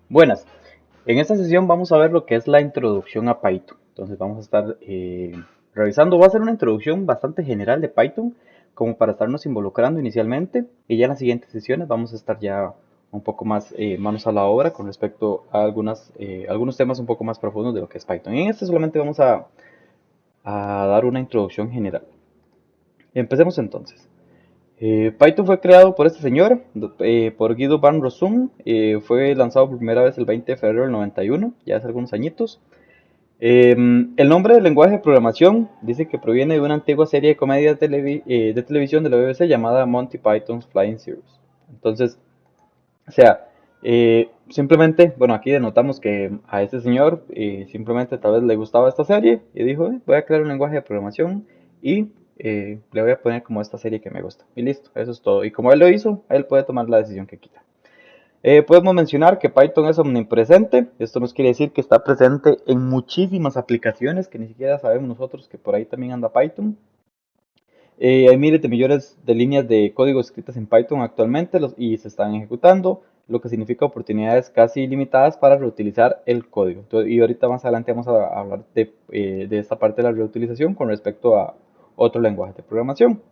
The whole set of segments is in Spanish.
Buenas, en esta sesión vamos a ver lo que es la introducción a Python. Entonces vamos a estar revisando, va a ser una introducción bastante general de Python, como para estarnos involucrando inicialmente, y ya en las siguientes sesiones vamos a estar ya un poco más manos a la obra con respecto a algunos temas un poco más profundos de lo que es Python. Y en este solamente vamos a dar una introducción general. Empecemos entonces. Python fue creado por este señor, por Guido van Rossum. Fue lanzado por primera vez el 20 de febrero del 91, ya hace algunos añitos. El nombre del lenguaje de programación dice que proviene de una antigua serie de comedias de televisión de la BBC llamada Monty Python's Flying Circus. Entonces, o sea, simplemente, bueno, aquí denotamos que a este señor simplemente tal vez le gustaba esta serie y dijo, voy a crear un lenguaje de programación y le voy a poner como esta serie que me gusta. Y listo, eso es todo. Y como él lo hizo, él puede tomar la decisión que quiera. Podemos mencionar que Python es omnipresente. Esto nos quiere decir que está presente en muchísimas aplicaciones que ni siquiera sabemos nosotros que por ahí también anda Python. Hay miles de millones de líneas de código escritas en Python actualmente y se están ejecutando, lo que significa oportunidades casi ilimitadas para reutilizar el código. Y ahorita más adelante vamos a hablar de esta parte de la reutilización con respecto a otro lenguaje de programación.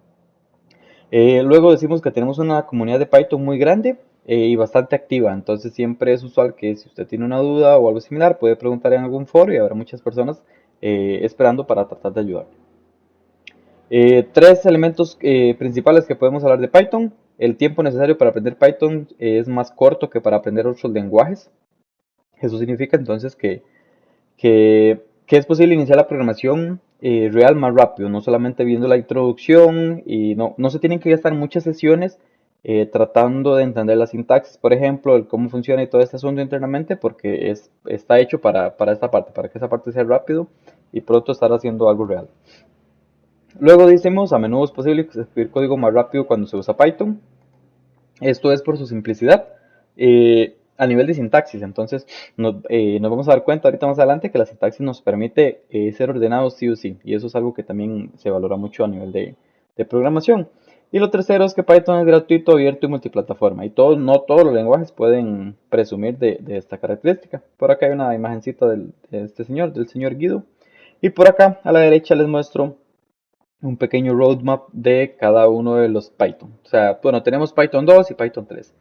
Luego decimos que tenemos una comunidad de Python muy grande y bastante activa, entonces siempre es usual que si usted tiene una duda o algo similar puede preguntar en algún foro y habrá muchas personas esperando para tratar de ayudar. Tres elementos principales que podemos hablar de Python. El tiempo necesario para aprender Python es más corto que para aprender otros lenguajes. Eso significa entonces que es posible iniciar la programación real más rápido, no solamente viendo la introducción y no se tienen que gastar muchas sesiones tratando de entender la sintaxis, por ejemplo, el cómo funciona y todo este asunto internamente, porque está hecho para esta parte, para que esa parte sea rápido y pronto estar haciendo algo real. Luego decimos, a menudo es posible escribir código más rápido cuando se usa Python. Esto es por su simplicidad a nivel de sintaxis. Entonces nos vamos a dar cuenta ahorita más adelante que la sintaxis nos permite ser ordenados sí o sí. Y eso es algo que también se valora mucho a nivel de programación. Y lo tercero es que Python es gratuito, abierto y multiplataforma. Y no todos los lenguajes pueden presumir de esta característica. Por acá hay una imagencita de este señor, del señor Guido. Y por acá a la derecha les muestro un pequeño roadmap de cada uno de los Python. O sea, bueno, tenemos Python 2 y Python 3.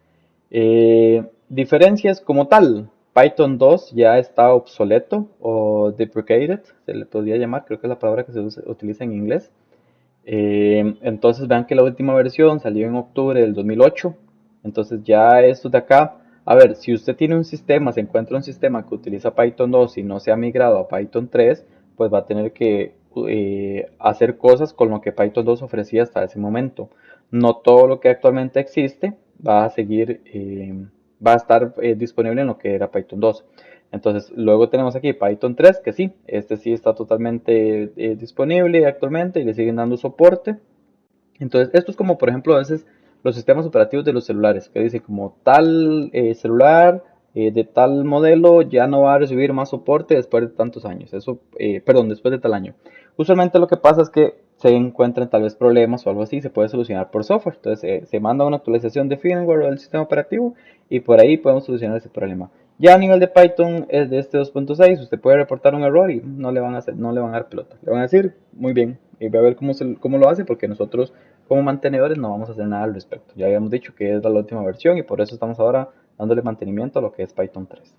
Diferencias como tal. Python 2 ya está obsoleto o deprecated, se le podría llamar, creo que es la palabra que utiliza en inglés. Entonces vean que la última versión salió en octubre del 2008. Entonces ya esto de acá, a ver, si usted tiene un sistema, se encuentra un sistema que utiliza Python 2 y no se ha migrado a Python 3, pues va a tener que hacer cosas con lo que Python 2 ofrecía hasta ese momento. No todo lo que actualmente existe va a seguir, va a estar disponible en lo que era Python 2. Entonces, luego tenemos aquí Python 3, que sí, este sí está totalmente disponible actualmente y le siguen dando soporte. Entonces, esto es como, por ejemplo, a veces los sistemas operativos de los celulares, que dice como tal celular de tal modelo ya no va a recibir más soporte después de tantos años. Eso, perdón, después de tal año. Usualmente lo que pasa es que se encuentran tal vez problemas o algo así, se puede solucionar por software. Entonces, se manda una actualización de firmware o del sistema operativo y por ahí podemos solucionar ese problema. Ya a nivel de Python es de este 2.6, usted puede reportar un error y no le van a dar pelota. Le van a decir, muy bien, y voy a ver cómo lo hace porque nosotros como mantenedores no vamos a hacer nada al respecto. Ya habíamos dicho que es la última versión y por eso estamos ahora dándole mantenimiento a lo que es Python 3.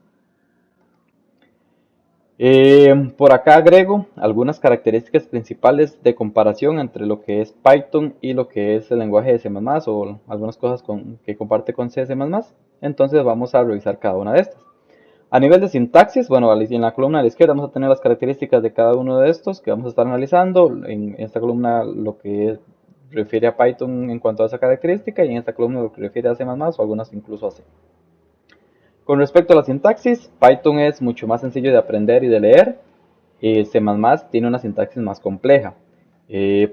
Por acá agrego algunas características principales de comparación entre lo que es Python y lo que es el lenguaje de C++ o algunas cosas que comparte con C++. Entonces vamos a revisar cada una de estas. A nivel de sintaxis, bueno, en la columna de la izquierda vamos a tener las características de cada uno de estos que vamos a estar analizando. En esta columna lo que refiere a Python en cuanto a esa característica y en esta columna lo que refiere a C++ o algunas incluso a C. Con respecto a la sintaxis, Python es mucho más sencillo de aprender y de leer. C++ tiene una sintaxis más compleja.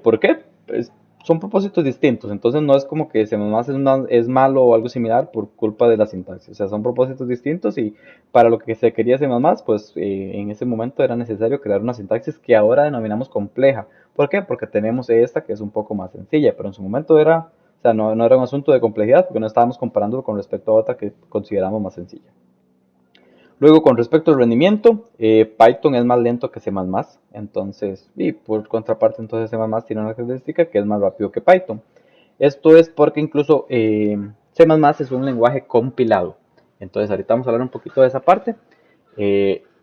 ¿Por qué? Pues son propósitos distintos, entonces no es como que C++ es malo o algo similar por culpa de la sintaxis. O sea, son propósitos distintos y para lo que se quería C++, pues en ese momento era necesario crear una sintaxis que ahora denominamos compleja. ¿Por qué? Porque tenemos esta que es un poco más sencilla, pero en su momento o sea, no era un asunto de complejidad porque no estábamos comparándolo con respecto a otra que consideramos más sencilla. Luego, con respecto al rendimiento, Python es más lento que C++, entonces, y por contraparte, entonces C++ tiene una característica que es más rápido que Python. Esto es porque incluso C++ es un lenguaje compilado. Entonces, ahorita vamos a hablar un poquito de esa parte.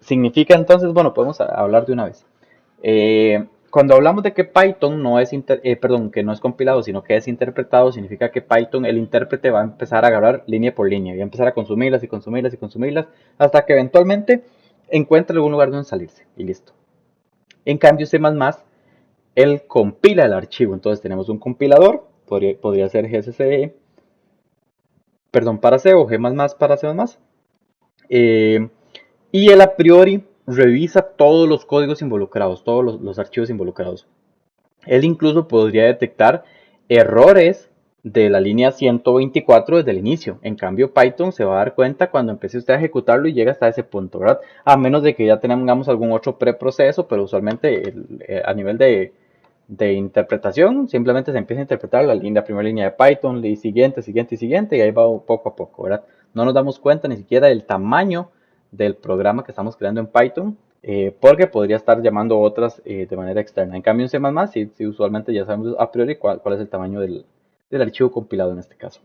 Significa entonces, bueno, podemos hablar de una vez. Cuando hablamos de que Python no es, perdón, que no es compilado, sino que es interpretado, significa que Python, el intérprete va a empezar a agarrar línea por línea y va a empezar a consumirlas y consumirlas y consumirlas hasta que eventualmente encuentre algún lugar donde salirse y listo. En cambio, C++, él compila el archivo, entonces tenemos un compilador, podría ser GCC, perdón, para C o G++ para C++, y él a priori revisa todos los códigos involucrados, todos los archivos involucrados. Él incluso podría detectar errores de la línea 124 desde el inicio. En cambio, Python se va a dar cuenta cuando empiece usted a ejecutarlo y llega hasta ese punto, ¿verdad? A menos de que ya tengamos algún otro preproceso, pero usualmente a nivel de interpretación, simplemente se empieza a interpretar la primera línea de Python, y siguiente, siguiente y siguiente, y ahí va poco a poco, ¿verdad? No nos damos cuenta ni siquiera del tamaño del programa que estamos creando en Python, porque podría estar llamando otras de manera externa. En cambio, en C++, sí, usualmente ya sabemos a priori cuál es el tamaño del archivo compilado en este caso.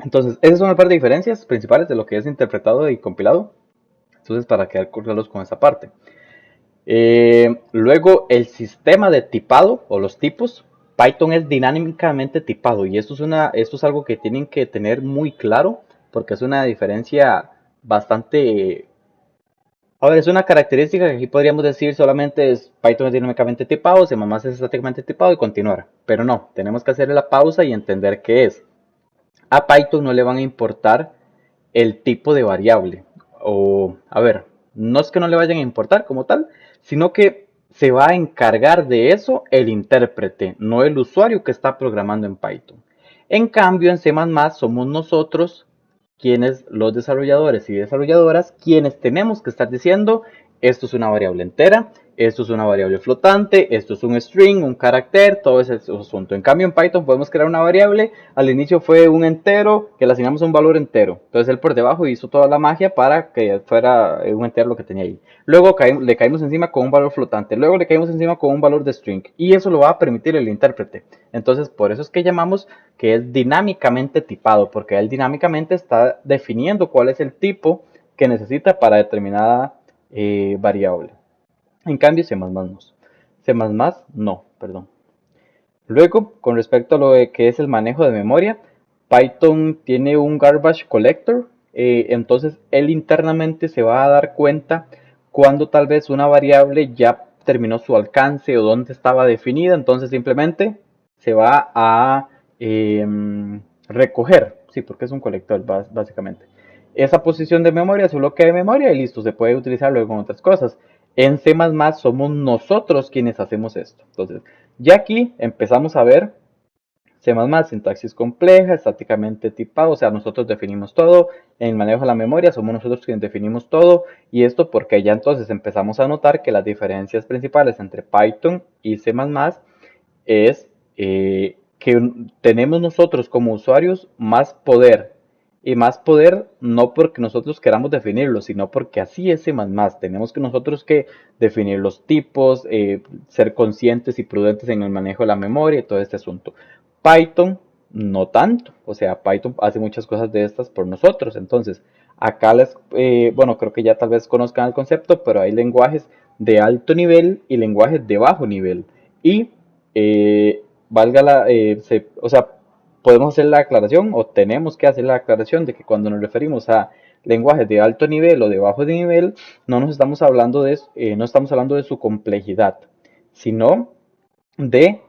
Entonces, esas son un par de diferencias principales de lo que es interpretado y compilado. Entonces, para quedar claros con esa parte. Luego, el sistema de tipado o los tipos. Python es dinámicamente tipado y esto es algo que tienen que tener muy claro porque es una diferencia bastante. A ver, es una característica que aquí podríamos decir solamente es Python es dinámicamente tipado, C++ es estáticamente tipado y continuar. Pero no, tenemos que hacer la pausa y entender qué es. A Python no le van a importar el tipo de variable. O, a ver, no es que no le vayan a importar como tal, sino que se va a encargar de eso el intérprete, no el usuario que está programando en Python. En cambio, en C++ somos nosotros quienes, los desarrolladores y desarrolladoras, quienes tenemos que estar diciendo esto es una variable entera, esto es una variable flotante, esto es un string, un carácter, todo ese asunto. En cambio, en Python podemos crear una variable, al inicio fue un entero, que le asignamos un valor entero. Entonces él por debajo hizo toda la magia para que fuera un entero lo que tenía ahí. Luego le caímos encima con un valor flotante, luego le caímos encima con un valor de string. Y eso lo va a permitir el intérprete. Entonces, por eso es que llamamos que es dinámicamente tipado, porque él dinámicamente está definiendo cuál es el tipo que necesita para determinada variable. En cambio, C++ no. C++ no, perdón. Luego, con respecto a lo que es el manejo de memoria, Python tiene un garbage collector, entonces él internamente se va a dar cuenta cuando tal vez una variable ya terminó su alcance o dónde estaba definida, entonces simplemente se va a recoger, sí, porque es un colector básicamente. Esa posición de memoria, su bloque de memoria y listo, se puede utilizar luego con otras cosas. En C++ somos nosotros quienes hacemos esto. Entonces, ya aquí empezamos a ver C++, sintaxis compleja, estáticamente tipado, o sea, nosotros definimos todo. En el manejo de la memoria somos nosotros quienes definimos todo. Y esto porque ya entonces empezamos a notar que las diferencias principales entre Python y C++ es que tenemos nosotros como usuarios más poder. Y más poder no porque nosotros queramos definirlo, sino porque así es C++. Tenemos que nosotros que definir los tipos, ser conscientes y prudentes en el manejo de la memoria y todo este asunto. Python no tanto, o sea, Python hace muchas cosas de estas por nosotros. Entonces, acá bueno, creo que ya tal vez conozcan el concepto, pero hay lenguajes de alto nivel y lenguajes de bajo nivel. Y valga o sea, podemos hacer la aclaración o tenemos que hacer la aclaración de que cuando nos referimos a lenguajes de alto nivel o de bajo nivel, no nos estamos hablando no estamos hablando de su complejidad, sino de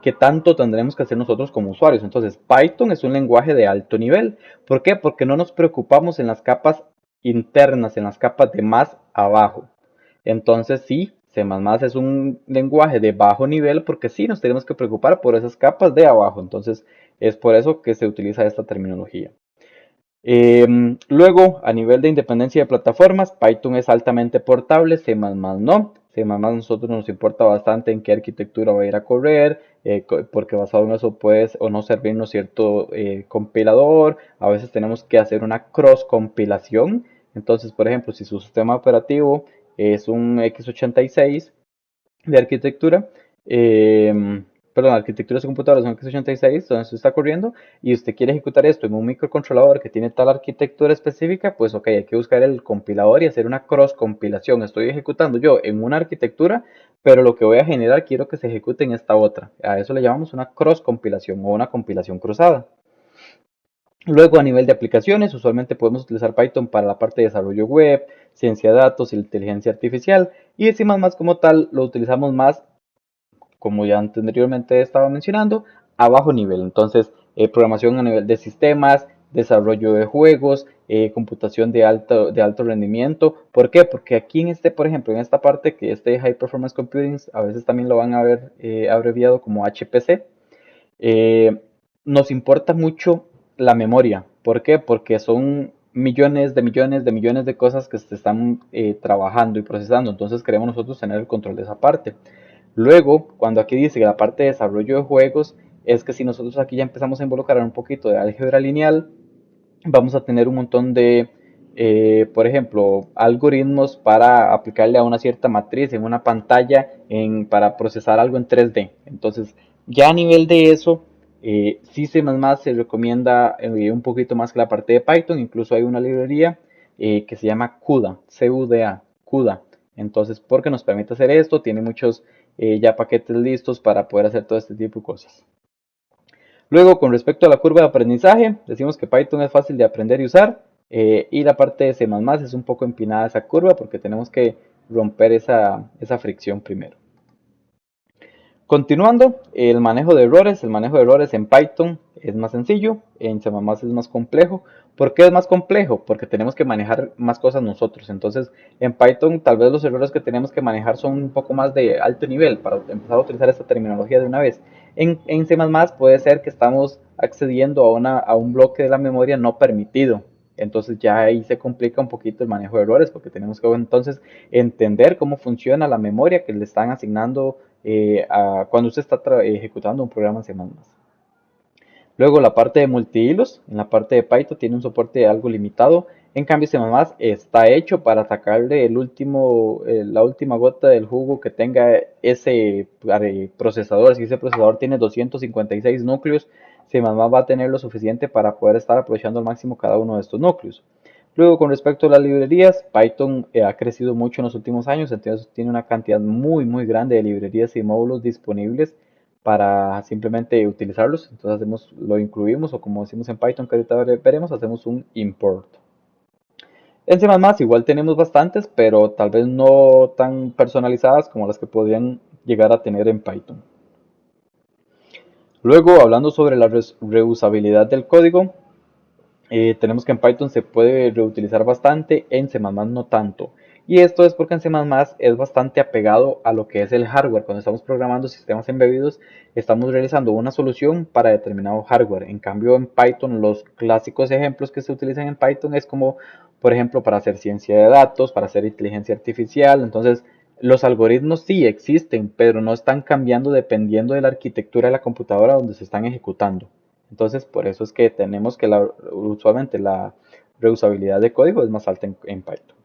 qué tanto tendremos que hacer nosotros como usuarios. Entonces, Python es un lenguaje de alto nivel. ¿Por qué? Porque no nos preocupamos en las capas internas, en las capas de más abajo. Entonces, sí, C++ es un lenguaje de bajo nivel porque sí nos tenemos que preocupar por esas capas de abajo. Entonces, es por eso que se utiliza esta terminología. Luego, a nivel de independencia de plataformas, Python es altamente portable, C++ no. C++ a nosotros nos importa bastante en qué arquitectura va a ir a correr, porque basado en eso puede o no servirnos cierto compilador. A veces tenemos que hacer una cross compilación. Entonces, por ejemplo, si su sistema operativo es un x86 de arquitectura, perdón, arquitecturas de computadoras son x86, donde se está corriendo, y usted quiere ejecutar esto en un microcontrolador que tiene tal arquitectura específica, pues ok, hay que buscar el compilador y hacer una cross compilación. Estoy ejecutando yo en una arquitectura, pero lo que voy a generar quiero que se ejecute en esta otra. A eso le llamamos una cross compilación o una compilación cruzada. Luego, a nivel de aplicaciones, usualmente podemos utilizar Python para la parte de desarrollo web, ciencia de datos y inteligencia artificial. Y C++ como tal lo utilizamos más, como ya anteriormente estaba mencionando, a bajo nivel. Entonces, programación a nivel de sistemas, desarrollo de juegos, computación de alto rendimiento. ¿Por qué? Porque aquí en este, por ejemplo, en esta parte, que este High Performance Computing, a veces también lo van a ver abreviado como HPC, eh, nos importa mucho la memoria. ¿Por qué? Porque son millones de millones de millones de cosas que se están trabajando y procesando. Entonces queremos nosotros tener el control de esa parte. Luego, cuando aquí dice que la parte de desarrollo de juegos, es que si nosotros aquí ya empezamos a involucrar un poquito de álgebra lineal, vamos a tener un montón de, por ejemplo, algoritmos para aplicarle a una cierta matriz en una pantalla para procesar algo en 3D. Entonces, ya a nivel de eso, sí se recomienda un poquito más que la parte de Python. Incluso hay una librería que se llama CUDA, CUDA, CUDA. Entonces, porque nos permite hacer esto, tiene muchos ya paquetes listos para poder hacer todo este tipo de cosas. Luego, con respecto a la curva de aprendizaje, decimos que Python es fácil de aprender y usar, y la parte de C++ es un poco empinada esa curva porque tenemos que romper esa fricción primero. Continuando, el manejo de errores. El manejo de errores en Python es más sencillo, en C++ es más complejo. ¿Por qué es más complejo? Porque tenemos que manejar más cosas nosotros. Entonces, en Python tal vez los errores que tenemos que manejar son un poco más de alto nivel para empezar a utilizar esta terminología de una vez. En C++ puede ser que estamos accediendo a un bloque de la memoria no permitido. Entonces ya ahí se complica un poquito el manejo de errores porque tenemos que entonces entender cómo funciona la memoria que le están asignando cuando usted está ejecutando un programa en C++. Luego la parte de multihilos, en la parte de Python tiene un soporte algo limitado. En cambio C++ está hecho para sacarle la última gota del jugo que tenga ese procesador. Si ese procesador tiene 256 núcleos, C++ va a tener lo suficiente para poder estar aprovechando al máximo cada uno de estos núcleos. Luego, con respecto a las librerías, Python ha crecido mucho en los últimos años, entonces tiene una cantidad muy grande de librerías y módulos disponibles para simplemente utilizarlos. Entonces lo incluimos, o como decimos en Python, que ahorita veremos, hacemos un import. En C++ igual tenemos bastantes, pero tal vez no tan personalizadas como las que podrían llegar a tener en Python. Luego, hablando sobre la reusabilidad del código, tenemos que en Python se puede reutilizar bastante, en C++ no tanto. Y esto es porque en C++ es bastante apegado a lo que es el hardware. Cuando estamos programando sistemas embebidos, estamos realizando una solución para determinado hardware. En cambio, en Python, los clásicos ejemplos que se utilizan en Python es como, por ejemplo, para hacer ciencia de datos, para hacer inteligencia artificial. Entonces, los algoritmos sí existen, pero no están cambiando dependiendo de la arquitectura de la computadora donde se están ejecutando. Entonces, por eso es que tenemos que usualmente la reusabilidad de código es más alta en Python.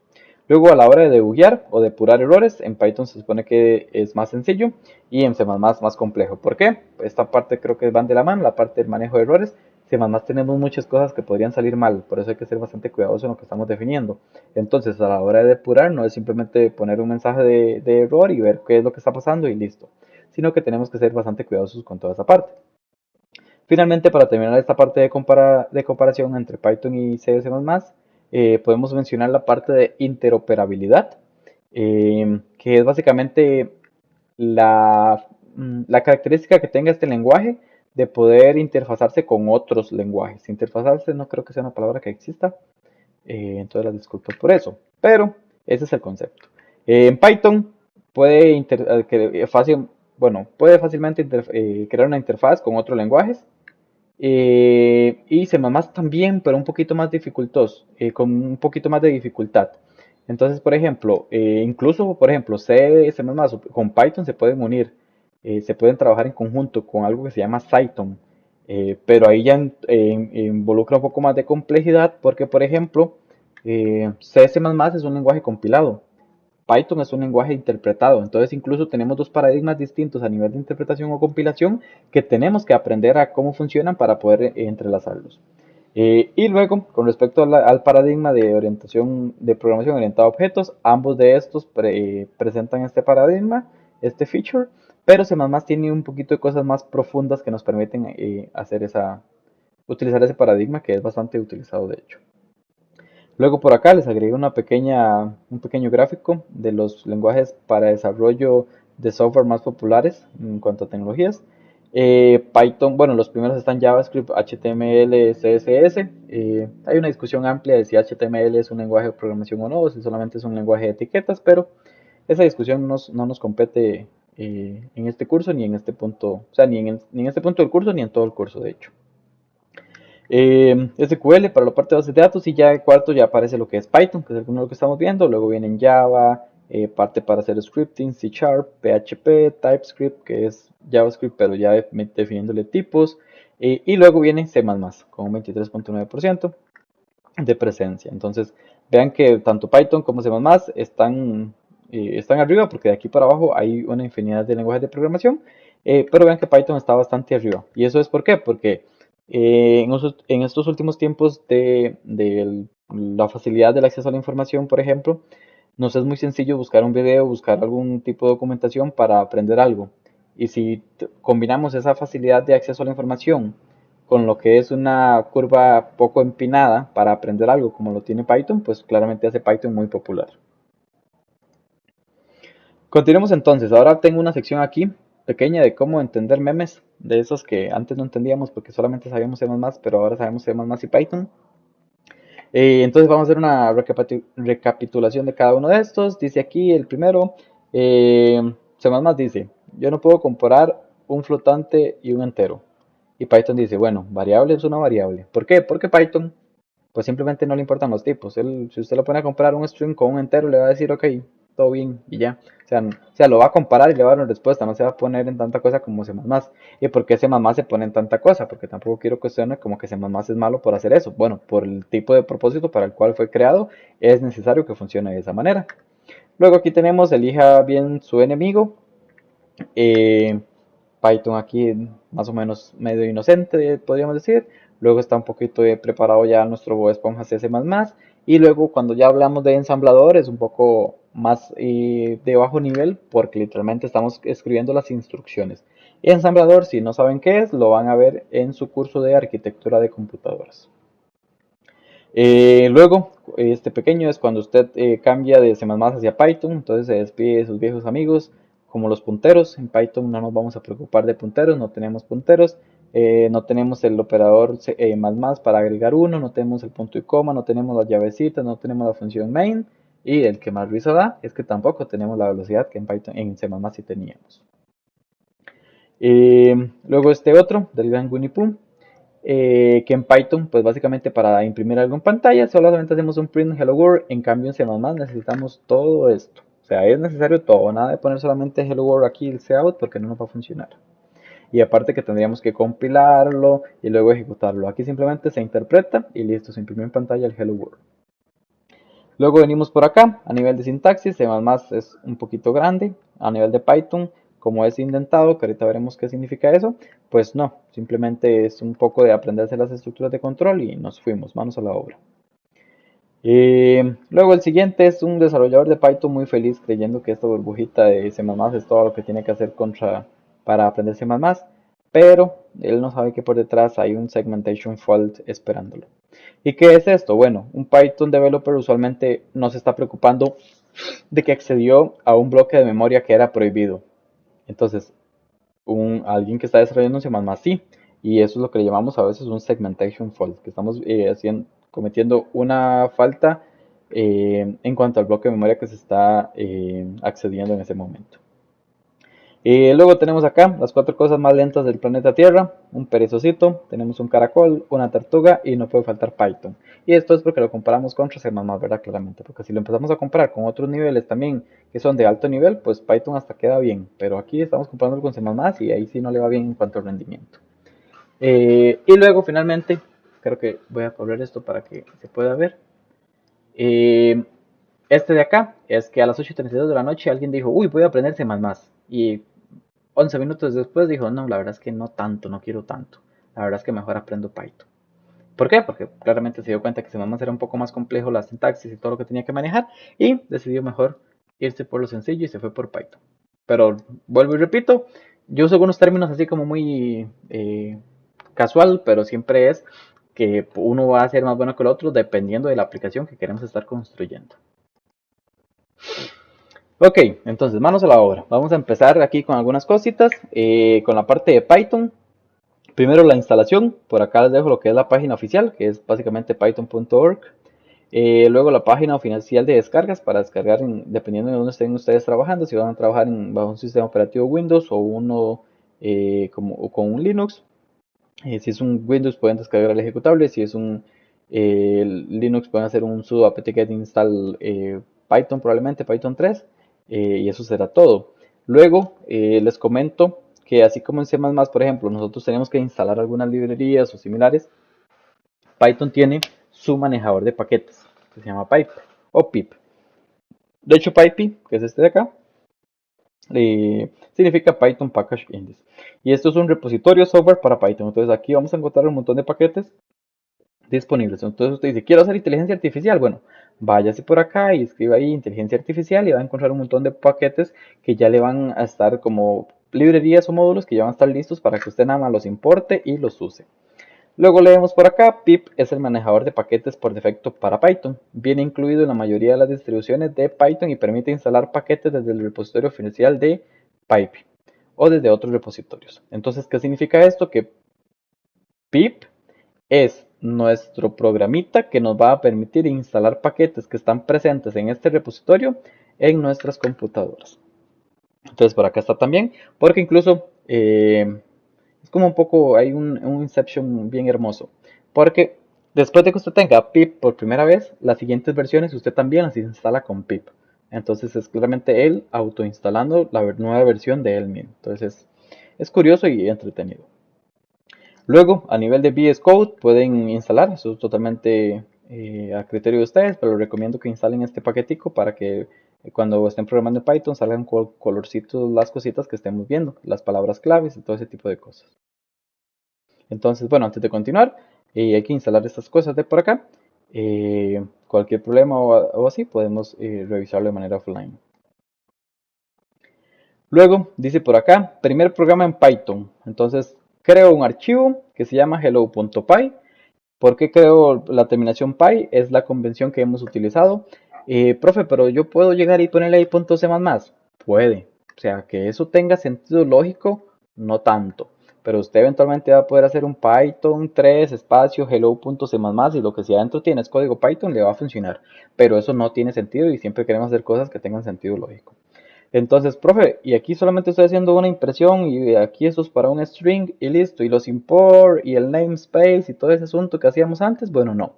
Luego, a la hora de debuguear o depurar errores, en Python se supone que es más sencillo y en C++ más complejo. ¿Por qué? Esta parte creo que van de la mano, la parte del manejo de errores. C++ tenemos muchas cosas que podrían salir mal, por eso hay que ser bastante cuidadoso en lo que estamos definiendo. Entonces, a la hora de depurar, no es simplemente poner un mensaje de error y ver qué es lo que está pasando y listo, sino que tenemos que ser bastante cuidadosos con toda esa parte. Finalmente, para terminar esta parte de comparación entre Python y C++, podemos mencionar la parte de interoperabilidad, que es básicamente la característica que tenga este lenguaje de poder interfazarse con otros lenguajes. Interfazarse no creo que sea una palabra que exista, entonces las disculpo por eso, pero ese es el concepto. En Python puede fácilmente crear una interfaz con otros lenguajes, y C++ también, pero un poquito más dificultoso, con un poquito más de dificultad. Entonces, por ejemplo, incluso, por ejemplo, C, C++ con Python se pueden unir, se pueden trabajar en conjunto con algo que se llama Cython, pero ahí ya involucra un poco más de complejidad porque, por ejemplo, C, C++ es un lenguaje compilado, Python es un lenguaje interpretado, entonces incluso tenemos dos paradigmas distintos a nivel de interpretación o compilación que tenemos que aprender a cómo funcionan para poder entrelazarlos. Y luego, con respecto al paradigma de orientación de programación orientada a objetos, ambos de estos presentan este paradigma, este feature, pero C++ tiene un poquito de cosas más profundas que nos permiten utilizar ese paradigma que es bastante utilizado de hecho. Luego por acá les agregué un pequeño gráfico de los lenguajes para desarrollo de software más populares en cuanto a tecnologías. Python, bueno, los primeros están JavaScript, HTML, CSS. Hay una discusión amplia de si HTML es un lenguaje de programación o no, o si solamente es un lenguaje de etiquetas, pero esa discusión no nos compete en este curso ni en este punto, o sea, ni en este punto del curso ni en todo el curso, de hecho. SQL para la parte de bases de datos y ya el cuarto ya aparece lo que es Python, que es alguno de lo que estamos viendo. Luego vienen Java, parte para hacer scripting, C Sharp, PHP, TypeScript, que es JavaScript, pero ya definiéndole tipos. Y luego viene C++, con un 23.9% de presencia. Entonces, vean que tanto Python como C++ están arriba, porque de aquí para abajo hay una infinidad de lenguajes de programación, pero vean que Python está bastante arriba. ¿Y eso es por qué? Porque en estos últimos tiempos de la facilidad del acceso a la información, por ejemplo, nos es muy sencillo buscar un video, buscar algún tipo de documentación para aprender algo. Y si combinamos esa facilidad de acceso a la información con lo que es una curva poco empinada para aprender algo como lo tiene Python, pues claramente hace Python muy popular. Continuemos entonces. Ahora tengo una sección aquí pequeña de cómo entender memes, de esos que antes no entendíamos porque solamente sabíamos C++, pero ahora sabemos C++ y Python. Entonces vamos a hacer una recapitulación de cada uno de estos. Dice aquí el primero, C++ dice, yo no puedo comparar un flotante y un entero. Y Python dice, bueno, variable es una variable. ¿Por qué? Porque Python pues simplemente no le importan los tipos. Él, si usted lo pone a comparar un string con un entero, le va a decir, ok, todo bien y ya. O sea, lo va a comparar y le va a dar una respuesta. No se va a poner en tanta cosa como C++. ¿Y por qué C++ se pone en tanta cosa? Porque tampoco quiero que suene como que C++ es malo por hacer eso. Bueno, por el tipo de propósito para el cual fue creado, es necesario que funcione de esa manera. Luego aquí tenemos, elija bien su enemigo. Eh, Python aquí más o menos medio inocente, podríamos decir. Luego está un poquito preparado ya nuestro esponja CS++. Y luego cuando ya hablamos de ensamblador es un poco más de bajo nivel porque literalmente estamos escribiendo las instrucciones. Y ensamblador, si no saben qué es, lo van a ver en su curso de arquitectura de computadoras. Luego, este pequeño es cuando usted cambia de C++ hacia Python, entonces se despide de sus viejos amigos, como los punteros. En Python no nos vamos a preocupar de punteros, no tenemos punteros, no tenemos el operador más para agregar uno, no tenemos el punto y coma, no tenemos las llavecitas, no tenemos la función main, y el que más risa da es que tampoco tenemos la velocidad que en Python, en C++ sí teníamos. Luego este otro, del gran Winnie Pooh, que en Python, pues básicamente para imprimir algo en pantalla, solamente hacemos un print hello world. En cambio en C++ necesitamos todo esto. O sea, es necesario todo, nada de poner solamente hello world aquí el cout porque no nos va a funcionar. Y aparte que tendríamos que compilarlo y luego ejecutarlo. Aquí simplemente se interpreta y listo, se imprime en pantalla el hello world. Luego venimos por acá, a nivel de sintaxis, C++ es un poquito grande, a nivel de Python, como es indentado, que ahorita veremos qué significa eso, pues no, simplemente es un poco de aprenderse las estructuras de control y nos fuimos, manos a la obra. Luego el siguiente es un desarrollador de Python muy feliz creyendo que esta burbujita de C++ es todo lo que tiene que hacer para aprender C++, pero él no sabe que por detrás hay un segmentation fault esperándolo. ¿Y qué es esto? Bueno, un Python developer usualmente no se está preocupando de que accedió a un bloque de memoria que era prohibido. Entonces, alguien que está desarrollando un C++ sí, y eso es lo que le llamamos a veces un segmentation fault, que estamos cometiendo una falta en cuanto al bloque de memoria que se está accediendo en ese momento. Luego tenemos acá las 4 cosas más lentas del planeta Tierra, un perezosito, tenemos un caracol, una tortuga y no puede faltar Python. Y esto es porque lo comparamos con C++, ¿verdad? Claramente, porque si lo empezamos a comparar con otros niveles también que son de alto nivel, pues Python hasta queda bien, pero aquí estamos comparando con C++ y ahí sí no le va bien en cuanto al rendimiento. Y luego finalmente, creo que voy a correr esto para que se pueda ver. Eh, este de acá es que a las 8:32 de la noche alguien dijo, uy, voy a aprender C++. Y 11 minutos después dijo, no, la verdad es que no tanto, no quiero tanto. La verdad es que mejor aprendo Python. ¿Por qué? Porque claramente se dio cuenta que C++ era un poco más complejo la sintaxis y todo lo que tenía que manejar y decidió mejor irse por lo sencillo y se fue por Python. Pero vuelvo y repito, yo uso algunos términos así como muy casual, pero siempre es que uno va a ser más bueno que el otro dependiendo de la aplicación que queremos estar construyendo. Ok, entonces manos a la obra. Vamos a empezar aquí con algunas cositas, con la parte de Python. Primero la instalación, por acá les dejo lo que es la página oficial, que es básicamente python.org. Luego la página oficial de descargas para descargar dependiendo de dónde estén ustedes trabajando, si van a trabajar bajo un sistema operativo Windows o uno o con un Linux. Si es un Windows pueden descargar el ejecutable, si es un Linux pueden hacer un sudo apt-get install Python, probablemente Python 3, y eso será todo. Luego les comento que así como en C++, por ejemplo, nosotros tenemos que instalar algunas librerías o similares, Python tiene su manejador de paquetes, que se llama Pipe o pip. De hecho, Pipey, que es este de acá, significa Python Package Index. Y esto es un repositorio software para Python. Entonces aquí vamos a encontrar un montón de paquetes disponibles. Entonces usted dice, quiero hacer inteligencia artificial. Bueno, váyase por acá y escriba ahí inteligencia artificial y va a encontrar un montón de paquetes que ya le van a estar como librerías o módulos que ya van a estar listos para que usted nada más los importe y los use. Luego leemos por acá, pip es el manejador de paquetes por defecto para Python. Viene incluido en la mayoría de las distribuciones de Python y permite instalar paquetes desde el repositorio oficial de Pipe o desde otros repositorios. Entonces, ¿qué significa esto? Que pip es nuestro programita que nos va a permitir instalar paquetes que están presentes en este repositorio en nuestras computadoras. Entonces, por acá está también, porque incluso es como un poco, hay un Inception bien hermoso. Porque después de que usted tenga pip por primera vez, las siguientes versiones usted también las instala con pip. Entonces es claramente él autoinstalando la nueva versión de él mismo. Entonces es curioso y entretenido. Luego, a nivel de VS Code, pueden instalar, eso es totalmente a criterio de ustedes, pero les recomiendo que instalen este paquetico para que cuando estén programando en Python salgan colorcitos las cositas que estemos viendo, las palabras claves y todo ese tipo de cosas. Entonces, bueno, antes de continuar, hay que instalar estas cosas de por acá. Cualquier problema o así, podemos revisarlo de manera offline. Luego, dice por acá, primer programa en Python. Entonces, creo un archivo que se llama hello.py. ¿Por qué creo la terminación py? Es la convención que hemos utilizado. Profe, pero yo puedo llegar y ponerle ahí .c++. Puede. O sea, que eso tenga sentido lógico, no tanto. Pero usted eventualmente va a poder hacer un Python 3 espacio hello.c++ y lo que si adentro tiene es código Python le va a funcionar. Pero eso no tiene sentido y siempre queremos hacer cosas que tengan sentido lógico. Entonces, profe, y aquí solamente estoy haciendo una impresión y aquí esto es para un string y listo. Y los import y el namespace y todo ese asunto que hacíamos antes, bueno, no.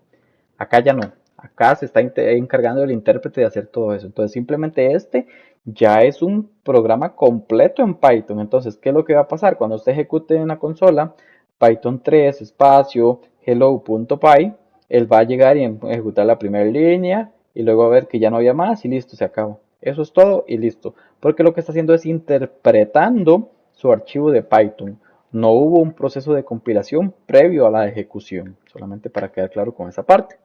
Acá ya no. Acá se está encargando el intérprete de hacer todo eso. Entonces, simplemente este ya es un programa completo en Python. Entonces, ¿qué es lo que va a pasar? Cuando usted ejecute en la consola Python 3 espacio hello.py, él va a llegar y ejecutar la primera línea y luego a ver que ya no había más y listo, se acabó. Eso es todo y listo. Porque lo que está haciendo es interpretando su archivo de Python. No hubo un proceso de compilación previo a la ejecución. Solamente para quedar claro con esa parte.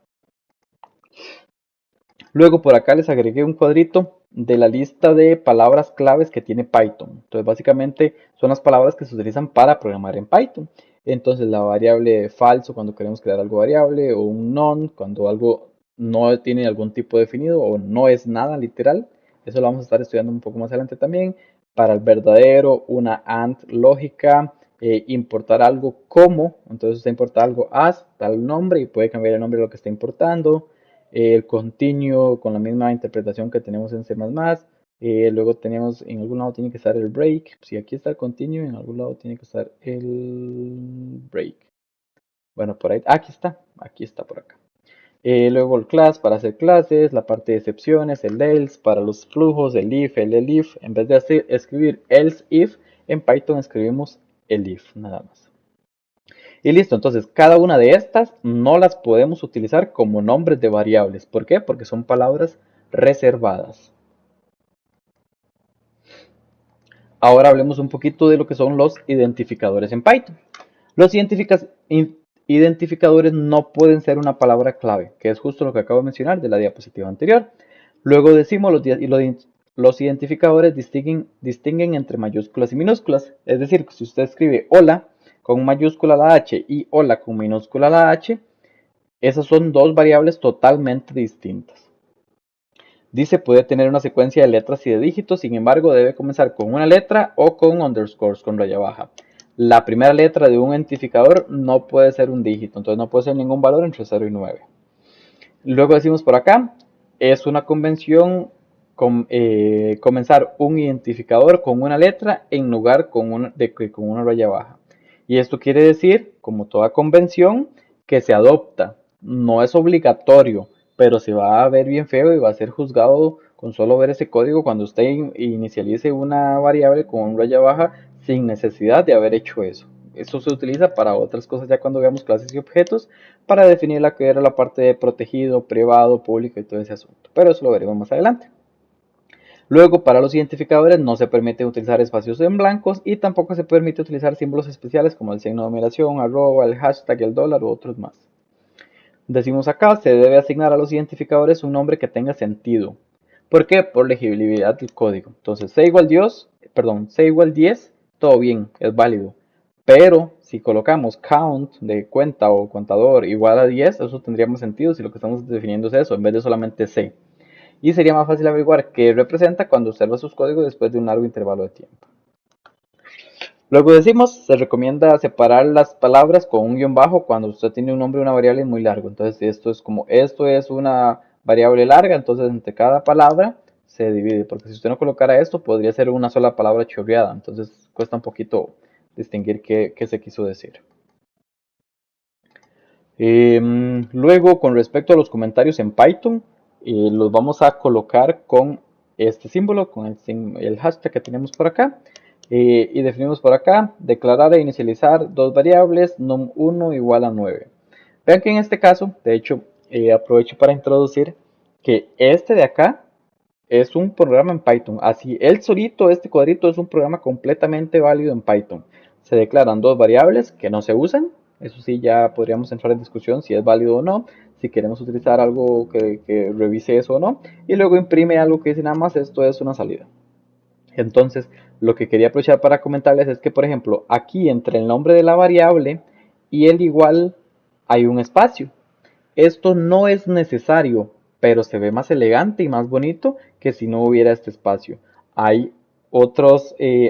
Luego por acá les agregué un cuadrito de la lista de palabras claves que tiene Python. Entonces básicamente son las palabras que se utilizan para programar en Python. Entonces la variable falso cuando queremos crear algo variable o un none cuando algo no tiene algún tipo definido o no es nada literal. Eso lo vamos a estar estudiando un poco más adelante también. Para el verdadero, una AND lógica, importar algo como, entonces usted importa algo as tal nombre y puede cambiar el nombre de lo que está importando. El continuo con la misma interpretación que tenemos en C++, Luego tenemos, en algún lado tiene que estar el break. Si aquí está el continue, en algún lado tiene que estar el break. Bueno, por ahí, aquí está por acá. Luego el class para hacer clases, la parte de excepciones, el else para los flujos, el if, el elif. En vez de escribir else if, en Python escribimos elif, nada más. Y listo, entonces cada una de estas no las podemos utilizar como nombres de variables. ¿Por qué? Porque son palabras reservadas. Ahora hablemos un poquito de lo que son los identificadores en Python. Los identificadores no pueden ser una palabra clave, que es justo lo que acabo de mencionar de la diapositiva anterior. Luego decimos los identificadores distinguen entre mayúsculas y minúsculas. Es decir, si usted escribe hola con mayúscula la H y hola con minúscula la H, esas son dos variables totalmente distintas. Dice puede tener una secuencia de letras y de dígitos, sin embargo debe comenzar con una letra o con underscores, con raya baja. La primera letra de un identificador no puede ser un dígito, entonces no puede ser ningún valor entre 0 y 9. Luego decimos por acá, es una convención comenzar un identificador con una letra en lugar con una raya baja. Y esto quiere decir, como toda convención, que se adopta. No es obligatorio, pero se va a ver bien feo y va a ser juzgado con solo ver ese código cuando usted inicialice una variable con una raya baja sin necesidad de haber hecho eso. Eso se utiliza para otras cosas ya cuando veamos clases y objetos para definir la que era la parte de protegido, privado, público y todo ese asunto. Pero eso lo veremos más adelante. Luego, para los identificadores no se permite utilizar espacios en blancos y tampoco se permite utilizar símbolos especiales como el signo de numeración, arroba, el hashtag, el dólar u otros más. Decimos acá, se debe asignar a los identificadores un nombre que tenga sentido. ¿Por qué? Por legibilidad del código. Entonces, C igual 10, todo bien, es válido. Pero si colocamos count de cuenta o contador igual a 10, eso tendría más sentido si lo que estamos definiendo es eso, en vez de solamente C. Y sería más fácil averiguar qué representa cuando observa sus códigos después de un largo intervalo de tiempo. Luego decimos, se recomienda separar las palabras con un guión bajo cuando usted tiene un nombre de una variable muy largo. Entonces esto es una variable larga, entonces entre cada palabra se divide. Porque si usted no colocara esto, podría ser una sola palabra chorreada. Entonces cuesta un poquito distinguir qué se quiso decir. Luego, con respecto a los comentarios en Python, los vamos a colocar con este símbolo, con el hashtag que tenemos por acá. Y definimos por acá, declarar e inicializar dos variables, num1 igual a 9. Vean que en este caso, de hecho, aprovecho para introducir que este de acá es un programa en Python. Así, él solito, este cuadrito es un programa completamente válido en Python. Se declaran dos variables que no se usan. Eso sí, ya podríamos entrar en discusión si es válido o no. Si queremos utilizar algo que revise eso o no. Y luego imprime algo que dice nada más, esto es una salida. Entonces, lo que quería aprovechar para comentarles es que, por ejemplo, aquí entre el nombre de la variable y el igual hay un espacio. Esto no es necesario, pero se ve más elegante y más bonito que si no hubiera este espacio. Hay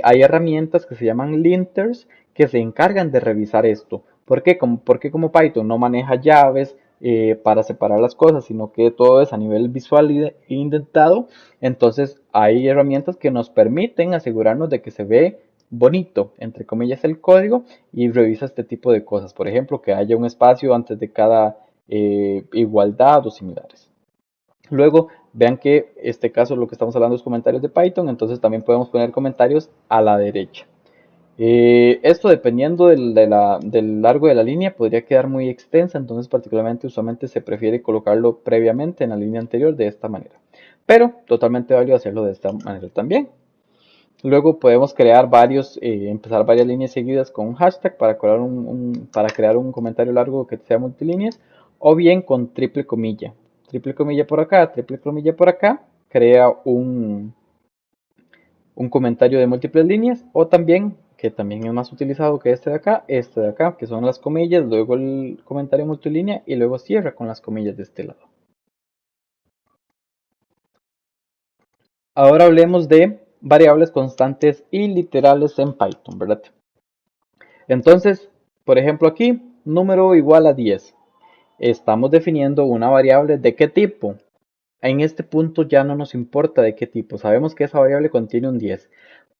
hay herramientas que se llaman linters que se encargan de revisar esto. ¿Por qué? Porque como Python no maneja llaves para separar las cosas, sino que todo es a nivel visual e indentado, entonces hay herramientas que nos permiten asegurarnos de que se ve bonito, entre comillas, el código y revisa este tipo de cosas. Por ejemplo, que haya un espacio antes de cada igualdad o similares. Luego, vean que este caso lo que estamos hablando es comentarios de Python, entonces también podemos poner comentarios a la derecha. Esto dependiendo del largo de la línea podría quedar muy extensa, entonces particularmente usualmente se prefiere colocarlo previamente en la línea anterior de esta manera. Pero totalmente válido hacerlo de esta manera también. Luego podemos empezar varias líneas seguidas con un hashtag para crear un comentario largo que sea multilíneas, o bien con triple comilla. Triple comilla por acá, triple comilla por acá, crea un comentario de múltiples líneas, o también, que también es más utilizado que este de acá, que son las comillas, luego el comentario multilínea y luego cierra con las comillas de este lado. Ahora hablemos de variables constantes y literales en Python, ¿verdad? Entonces, por ejemplo aquí, número igual a 10. Estamos definiendo una variable de qué tipo. en este punto ya no nos importa de qué tipo. Sabemos que esa variable contiene un 10.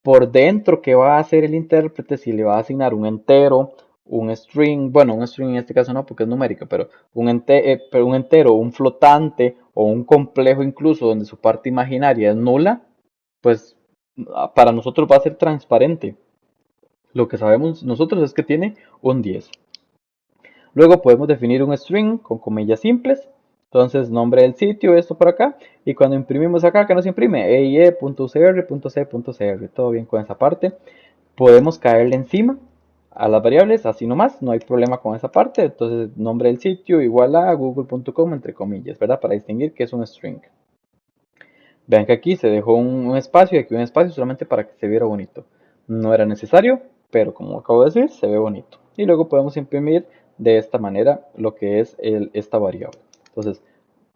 Por dentro, ¿qué va a hacer el intérprete? Si le va a asignar un entero, un string, bueno, un string en este caso no porque es numérico, pero pero un entero, un flotante o un complejo incluso donde su parte imaginaria es nula, pues para nosotros va a ser transparente. Lo que sabemos nosotros es que tiene un 10. Luego podemos definir un string con comillas simples. Entonces, nombre del sitio, esto por acá. Y cuando imprimimos acá, ¿qué nos imprime? EIE.cr.c.cr. Todo bien con esa parte. Podemos caerle encima a las variables, así nomás, no hay problema con esa parte. Entonces, nombre del sitio igual a google.com entre comillas, ¿verdad? Para distinguir que es un string. Vean que aquí se dejó un espacio y aquí un espacio solamente para que se viera bonito. No era necesario, pero como acabo de decir, se ve bonito. Y luego podemos imprimir de esta manera lo que es esta variable. Entonces,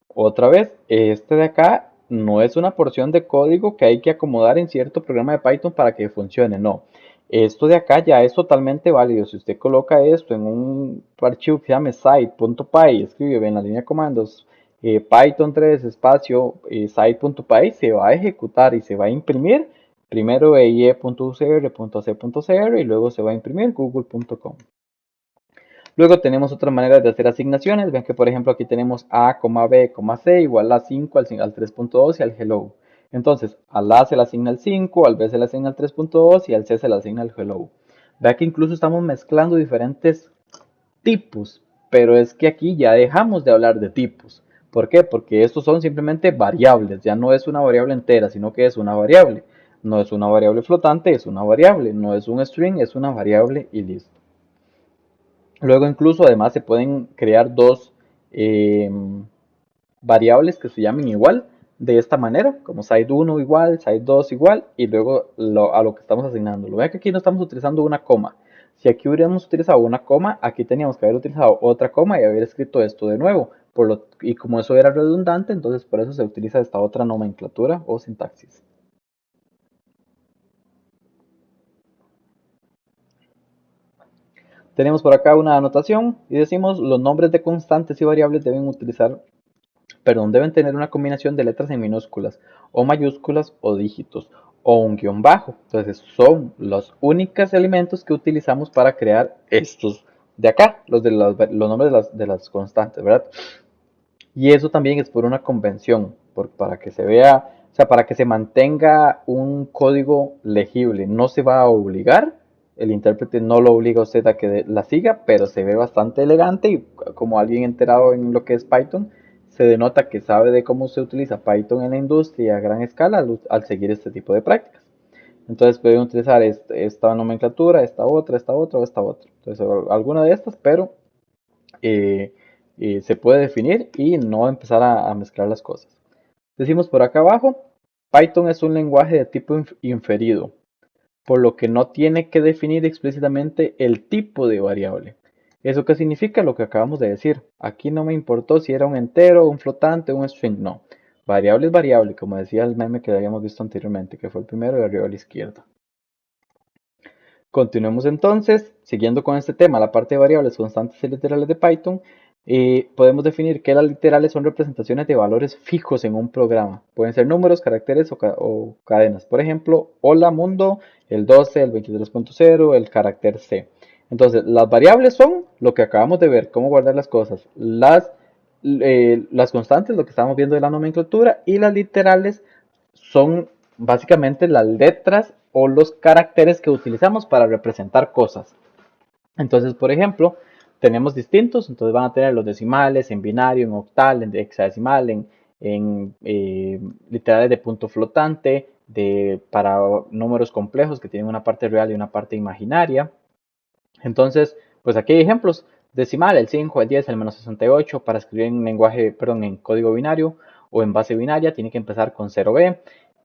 otra vez, este de acá no es una porción de código que hay que acomodar en cierto programa de Python para que funcione, no. Esto de acá ya es totalmente válido. Si usted coloca esto en un archivo que se llame site.py, escribe en la línea de comandos Python 3 espacio site.py, se va a ejecutar y se va a imprimir primero ie.ucr.c.cr y luego se va a imprimir google.com. Luego tenemos otra manera de hacer asignaciones. Ven que por ejemplo aquí tenemos A, B, C igual a 5 al 3.2 y al hello. Entonces al A se le asigna el 5, al B se le asigna el 3.2 y al C se le asigna el hello. Vea que incluso estamos mezclando diferentes tipos, pero es que aquí ya dejamos de hablar de tipos. ¿Por qué? Porque estos son simplemente variables, ya no es una variable entera, sino que es una variable. No es una variable flotante, es una variable. No es un string, es una variable y listo. Luego incluso además se pueden crear dos variables que se llamen igual de esta manera, como site1 igual, site2 igual y luego a lo que estamos asignando. Lo vean que aquí no estamos utilizando una coma. Si aquí hubiéramos utilizado una coma, aquí teníamos que haber utilizado otra coma y haber escrito esto de nuevo. Y como eso era redundante, entonces por eso se utiliza esta otra nomenclatura o sintaxis. Tenemos por acá una anotación y decimos los nombres de constantes y variables deben tener una combinación de letras en minúsculas o mayúsculas o dígitos o un guión bajo. Entonces son los únicos elementos que utilizamos para crear estos de acá, los nombres de las constantes, ¿verdad? Y eso también es por una convención, para que se vea, o sea, para que se mantenga un código legible. No se va a obligar, el intérprete no lo obliga a usted a que la siga, pero se ve bastante elegante y como alguien enterado en lo que es Python, se denota que sabe de cómo se utiliza Python en la industria a gran escala al seguir este tipo de prácticas. Entonces pueden utilizar esta nomenclatura, esta otra o esta otra. Entonces alguna de estas, pero se puede definir y no empezar a mezclar las cosas. Decimos por acá abajo, Python es un lenguaje de tipo inferido, por lo que no tiene que definir explícitamente el tipo de variable. ¿Eso qué significa? Lo que acabamos de decir. Aquí no me importó si era un entero, un flotante, un string, no. Variable es variable, como decía el meme que habíamos visto anteriormente, que fue el primero de arriba a la izquierda. Continuemos entonces, siguiendo con este tema, la parte de variables constantes y literales de Python, podemos definir que las literales son representaciones de valores fijos en un programa. Pueden ser números, caracteres o cadenas. Por ejemplo, hola mundo, el 12, el 23.0, el carácter C. Entonces, las variables son lo que acabamos de ver, cómo guardar las cosas. Las constantes, lo que estamos viendo de la nomenclatura, y las literales son básicamente las letras o los caracteres que utilizamos para representar cosas. Entonces, por ejemplo, tenemos distintos, entonces van a tener los decimales en binario, en octal, en hexadecimal, en literales de punto flotante, para números complejos que tienen una parte real y una parte imaginaria. Entonces, pues aquí hay ejemplos. Decimal, el 5, el 10, el menos 68, para escribir en lenguaje, perdón, en código binario o en base binaria, tiene que empezar con 0b.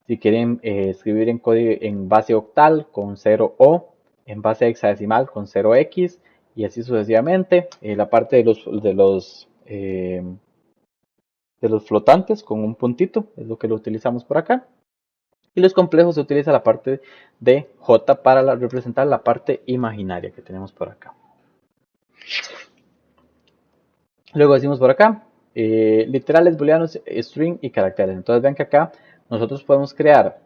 Si quieren escribir en base octal, con 0o, en base hexadecimal, con 0x, y así sucesivamente. La parte de los flotantes, con un puntito, es lo que lo utilizamos por acá. Y los complejos se utiliza la parte de J para representar la parte imaginaria que tenemos por acá. Luego decimos por acá, literales, booleanos, string y caracteres. Entonces vean que acá nosotros podemos crear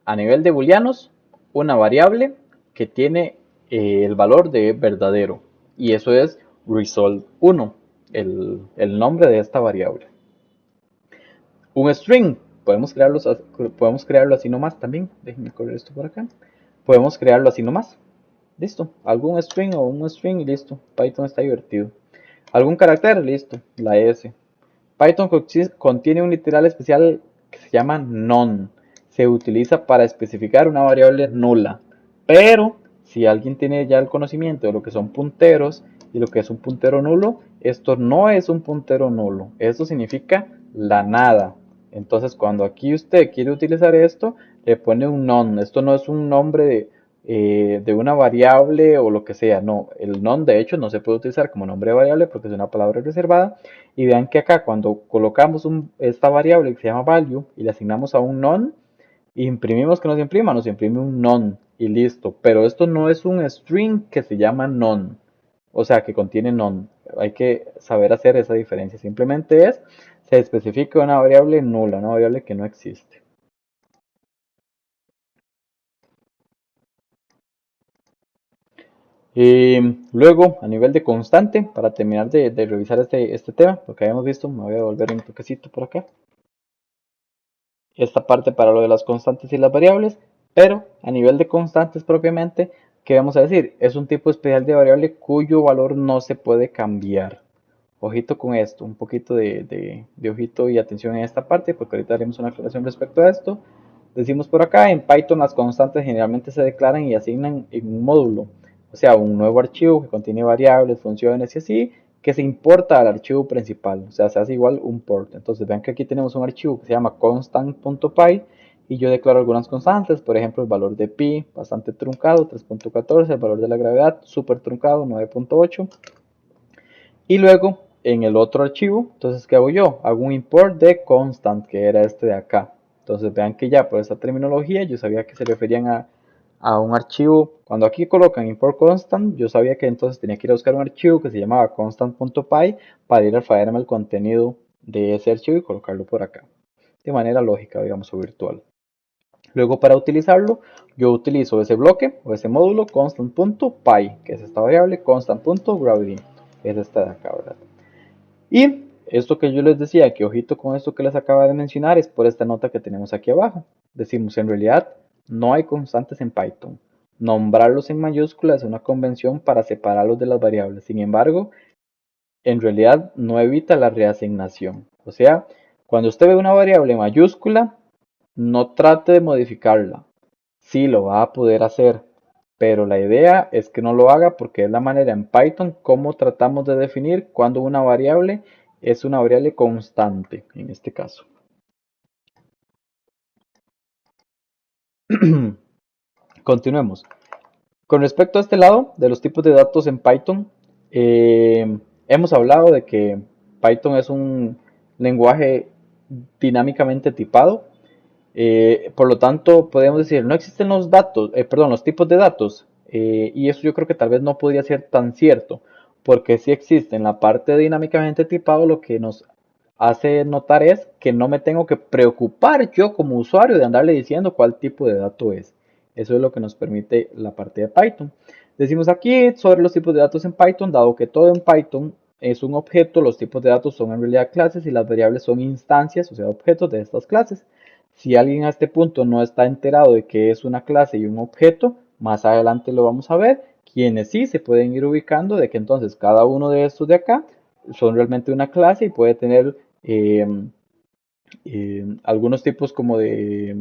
a nivel de booleanos una variable que tiene el valor de verdadero, y eso es result1, el nombre de esta variable. Un string, podemos crearlo así nomás también. Déjenme correr esto por acá. Podemos crearlo así nomás. Listo. Algún string o un string y listo. Python está divertido. Algún carácter, listo. La S. Python contiene un literal especial que se llama none. Se utiliza para especificar una variable nula. Pero si alguien tiene ya el conocimiento de lo que son punteros y lo que es un puntero nulo, esto no es un puntero nulo. Esto significa la nada. Entonces cuando aquí usted quiere utilizar esto, le pone un none. Esto no es un nombre de una variable o lo que sea. No, el none de hecho no se puede utilizar como nombre de variable porque es una palabra reservada. Y vean que acá cuando colocamos esta variable que se llama value y le asignamos a un none, imprimimos que nos imprime un none y listo. Pero esto no es un string que se llama none, o sea, que contiene none. Hay que saber hacer esa diferencia. Simplemente se especifica una variable nula, una variable que no existe. Luego, a nivel de constante, para terminar de revisar este tema, porque habíamos visto, me voy a volver un toquecito por acá. Esta parte para lo de las constantes y las variables, pero a nivel de constantes propiamente, ¿qué vamos a decir? Es un tipo especial de variable cuyo valor no se puede cambiar. Ojito con esto, un poquito de ojito y atención en esta parte, porque ahorita haremos una aclaración respecto a esto. Decimos por acá, en Python las constantes generalmente se declaran y asignan en un módulo, o sea, un nuevo archivo que contiene variables, funciones y así, que se importa al archivo principal, o sea, se hace igual un port. Entonces vean que aquí tenemos un archivo que se llama constant.py y yo declaro algunas constantes, por ejemplo el valor de pi, bastante truncado, 3.14, el valor de la gravedad, súper truncado, 9.8. Y luego en el otro archivo, entonces ¿qué hago yo? Hago un import de constant, que era este de acá. Entonces vean que ya por esta terminología yo sabía que se referían a un archivo. Cuando aquí colocan import constant, yo sabía que entonces tenía que ir a buscar un archivo que se llamaba constant.py para ir a traerme el contenido de ese archivo y colocarlo por acá. De manera lógica, digamos, o virtual. Luego para utilizarlo, yo utilizo ese bloque o ese módulo constant.py, que es esta variable, constant.gravity, que es esta de acá, ¿verdad? Y esto que yo les decía, que ojito con esto que les acaba de mencionar, es por esta nota que tenemos aquí abajo. Decimos, en realidad, no hay constantes en Python. Nombrarlos en mayúsculas es una convención para separarlos de las variables. Sin embargo, en realidad no evita la reasignación. O sea, cuando usted ve una variable mayúscula, no trate de modificarla. Sí lo va a poder hacer, pero la idea es que no lo haga porque es la manera en Python como tratamos de definir cuando una variable es una variable constante, en este caso. Continuemos. Con respecto a este lado de los tipos de datos en Python, hemos hablado de que Python es un lenguaje dinámicamente tipado. Por lo tanto, podemos decir, no existen los datos, perdón, los tipos de datos. Y eso yo creo que tal vez no podría ser tan cierto, porque si existe en la parte dinámicamente tipado, lo que nos hace notar es que no me tengo que preocupar yo como usuario de andarle diciendo cuál tipo de dato es. Eso es lo que nos permite la parte de Python. Decimos aquí sobre los tipos de datos en Python, dado que todo en Python es un objeto, los tipos de datos son en realidad clases y las variables son instancias, o sea, objetos de estas clases. Si alguien a este punto no está enterado de que es una clase y un objeto, más adelante lo vamos a ver. Quienes sí se pueden ir ubicando de que entonces cada uno de estos de acá son realmente una clase y puede tener algunos tipos como de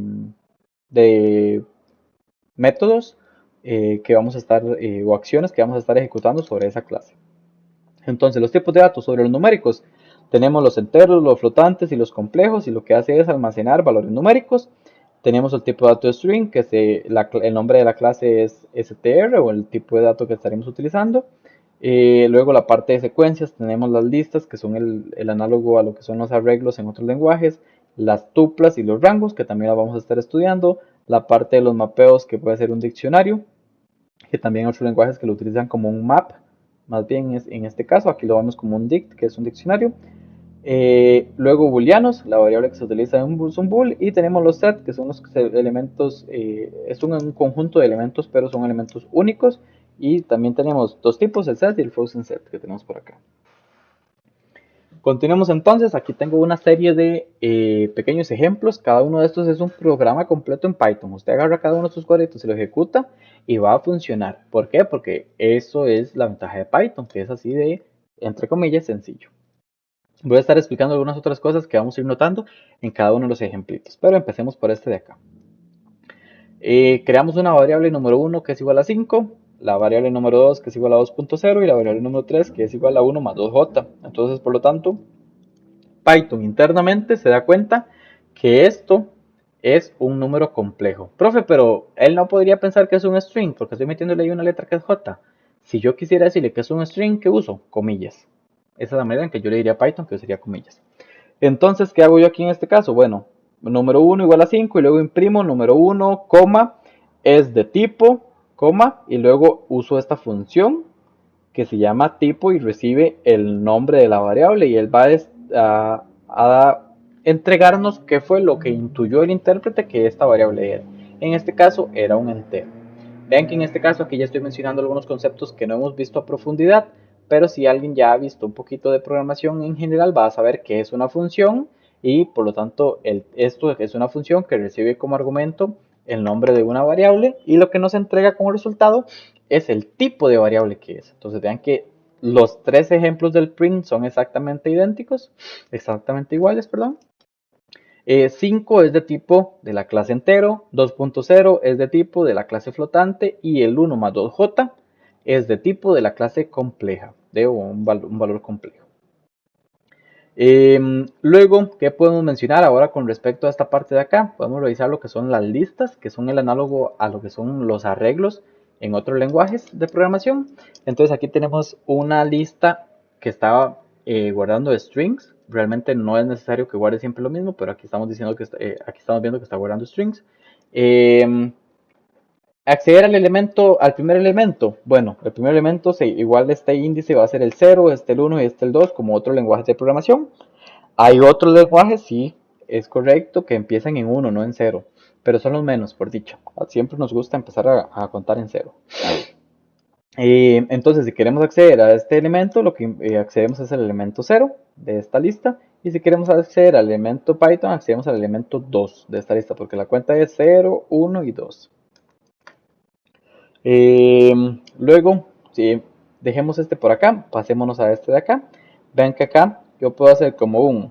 métodos que vamos a estar o acciones que vamos a estar ejecutando sobre esa clase. Entonces, los tipos de datos sobre los numéricos, tenemos los enteros, los flotantes y los complejos, y lo que hace es almacenar valores numéricos. Tenemos el tipo de dato string, que el nombre de la clase es str o el tipo de dato que estaremos utilizando. Luego la parte de secuencias, tenemos las listas, que son el análogo a lo que son los arreglos en otros lenguajes, las tuplas y los rangos, que también las vamos a estar estudiando, la parte de los mapeos, que puede ser un diccionario, que también hay otros lenguajes que lo utilizan como un map, más bien en este caso, aquí lo vemos como un dict, que es un diccionario. Luego booleanos, la variable que se utiliza en un bool, y tenemos los set, que son los elementos, es un conjunto de elementos, pero son elementos únicos. Y también tenemos dos tipos, el set y el frozen set, que tenemos por acá. Continuemos entonces, aquí tengo una serie de pequeños ejemplos. Cada uno de estos es un programa completo en Python. Usted agarra cada uno de estos cuadritos y lo ejecuta y va a funcionar. ¿Por qué? Porque eso es la ventaja de Python, que es así de, entre comillas, sencillo. Voy a estar explicando algunas otras cosas que vamos a ir notando en cada uno de los ejemplitos, pero empecemos por este de acá. Creamos una variable número 1 que es igual a 5, la variable número 2 que es igual a 2.0 y la variable número 3 que es igual a 1 más 2j. Entonces, por lo tanto, Python internamente se da cuenta que esto es un número complejo. Profe, pero él no podría pensar que es un string porque estoy metiéndole ahí una letra que es j. Si yo quisiera decirle que es un string, ¿qué uso? Comillas. Esa es la manera en que yo le diría a Python que usaría comillas. Entonces, ¿qué hago yo aquí en este caso? Bueno, número 1 igual a 5 y luego imprimo número 1, coma, es de tipo, coma, y luego uso esta función que se llama tipo y recibe el nombre de la variable y él va a entregarnos qué fue lo que intuyó el intérprete que esta variable era. En este caso era un entero. Vean que en este caso aquí ya estoy mencionando algunos conceptos que no hemos visto a profundidad, pero si alguien ya ha visto un poquito de programación en general va a saber que es una función y por lo tanto esto es una función que recibe como argumento el nombre de una variable y lo que nos entrega como resultado es el tipo de variable que es. Entonces vean que los tres ejemplos del print son exactamente idénticos, exactamente iguales, perdón. 5 es de tipo de la clase entero, 2.0 es de tipo de la clase flotante y el 1 más 2j es de tipo de la clase compleja, de un valor complejo. Luego, ¿qué podemos mencionar ahora con respecto a esta parte de acá? Podemos revisar lo que son las listas, que son el análogo a lo que son los arreglos en otros lenguajes de programación. Entonces aquí tenemos una lista que estaba guardando strings. Realmente no es necesario que guarde siempre lo mismo, pero aquí estamos diciendo que aquí estamos viendo que está guardando strings. Acceder al elemento, al primer elemento. Bueno, el primer elemento igual de este índice va a ser el 0, este el 1 y este el 2, como otros lenguajes de programación. Hay otros lenguajes, sí, es correcto, que empiezan en 1, no en 0, pero son los menos, por dicho. Siempre nos gusta empezar a contar en 0. Entonces, si queremos acceder a este elemento, lo que accedemos es el elemento 0 de esta lista. Y si queremos acceder al elemento Python, accedemos al elemento 2 de esta lista, porque la cuenta es 0, 1 y 2. Luego, si dejemos este por acá, pasémonos a este de acá. Vean que acá yo puedo hacer como un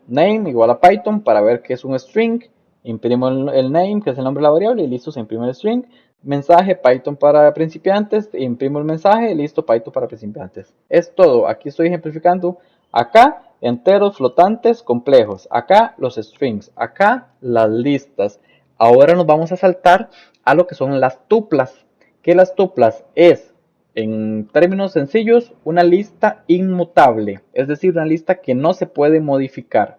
name igual a Python para ver que es un string. Imprimo el name, que es el nombre de la variable, y listo, se imprime el string. Mensaje Python para principiantes, imprimo el mensaje, listo, Python para principiantes. Es todo, aquí estoy ejemplificando. Acá enteros, flotantes, complejos. Acá los strings, acá las listas. Ahora nos vamos a saltar a lo que son las tuplas. Que las tuplas es, en términos sencillos, una lista inmutable, es decir, una lista que no se puede modificar.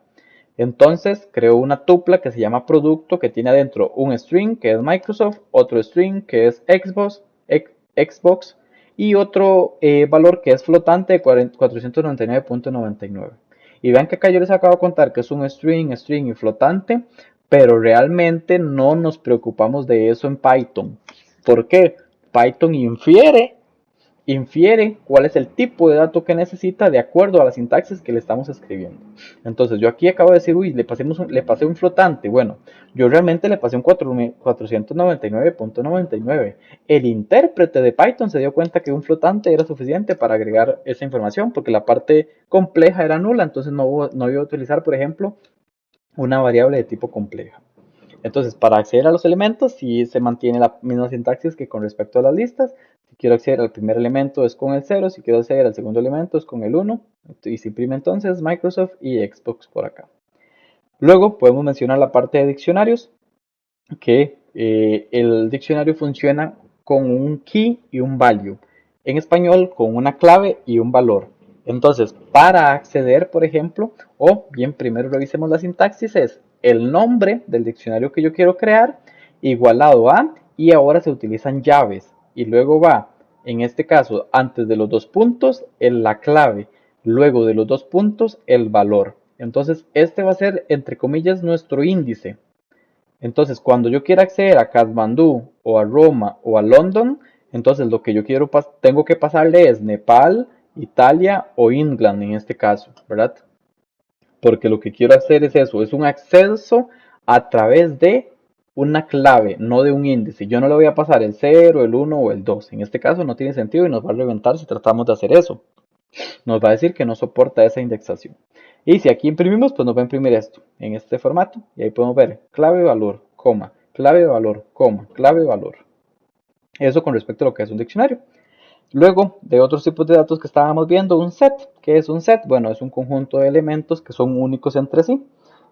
Entonces creo una tupla que se llama producto, que tiene adentro un string que es Microsoft, otro string que es Xbox y otro valor que es flotante de 499.99. Y vean que acá yo les acabo de contar que es un string y flotante, pero realmente no nos preocupamos de eso en Python. ¿Por qué? Python infiere cuál es el tipo de dato que necesita de acuerdo a la sintaxis que le estamos escribiendo. Entonces yo aquí acabo de decir, uy, le pasé un flotante. Bueno, yo realmente le pasé un 499.99. El intérprete de Python se dio cuenta que un flotante era suficiente para agregar esa información porque la parte compleja era nula, entonces no iba a utilizar, por ejemplo, una variable de tipo compleja. Entonces, para acceder a los elementos, sí se mantiene la misma sintaxis que con respecto a las listas. Si quiero acceder al primer elemento es con el 0, si quiero acceder al segundo elemento es con el 1. Y se imprime entonces Microsoft y Xbox por acá. Luego podemos mencionar la parte de diccionarios, que el diccionario funciona con un key y un value. En español, con una clave y un valor. Entonces, para acceder, por ejemplo, o bien primero revisemos la sintaxis, es el nombre del diccionario que yo quiero crear igualado a, y ahora se utilizan llaves. Y luego va, en este caso, antes de los dos puntos, en la clave. luego de los dos puntos el valor. Entonces este va a ser entre comillas nuestro índice. Entonces cuando yo quiera acceder a Katmandú o a Roma o a London, entonces lo que yo tengo que pasarle es Nepal, Italia o England en este caso, ¿verdad? Porque lo que quiero hacer es eso, es un acceso a través de una clave, no de un índice. Yo no le voy a pasar el 0, el 1 o el 2. En este caso no tiene sentido y nos va a reventar si tratamos de hacer eso. Nos va a decir que no soporta esa indexación. Y si aquí imprimimos, pues nos va a imprimir esto, en este formato. Y ahí podemos ver clave, valor, coma, clave, valor, coma, clave, valor. Eso con respecto a lo que es un diccionario. Luego, de otros tipos de datos que estábamos viendo, un set. ¿Qué es un set? Bueno, es un conjunto de elementos que son únicos entre sí.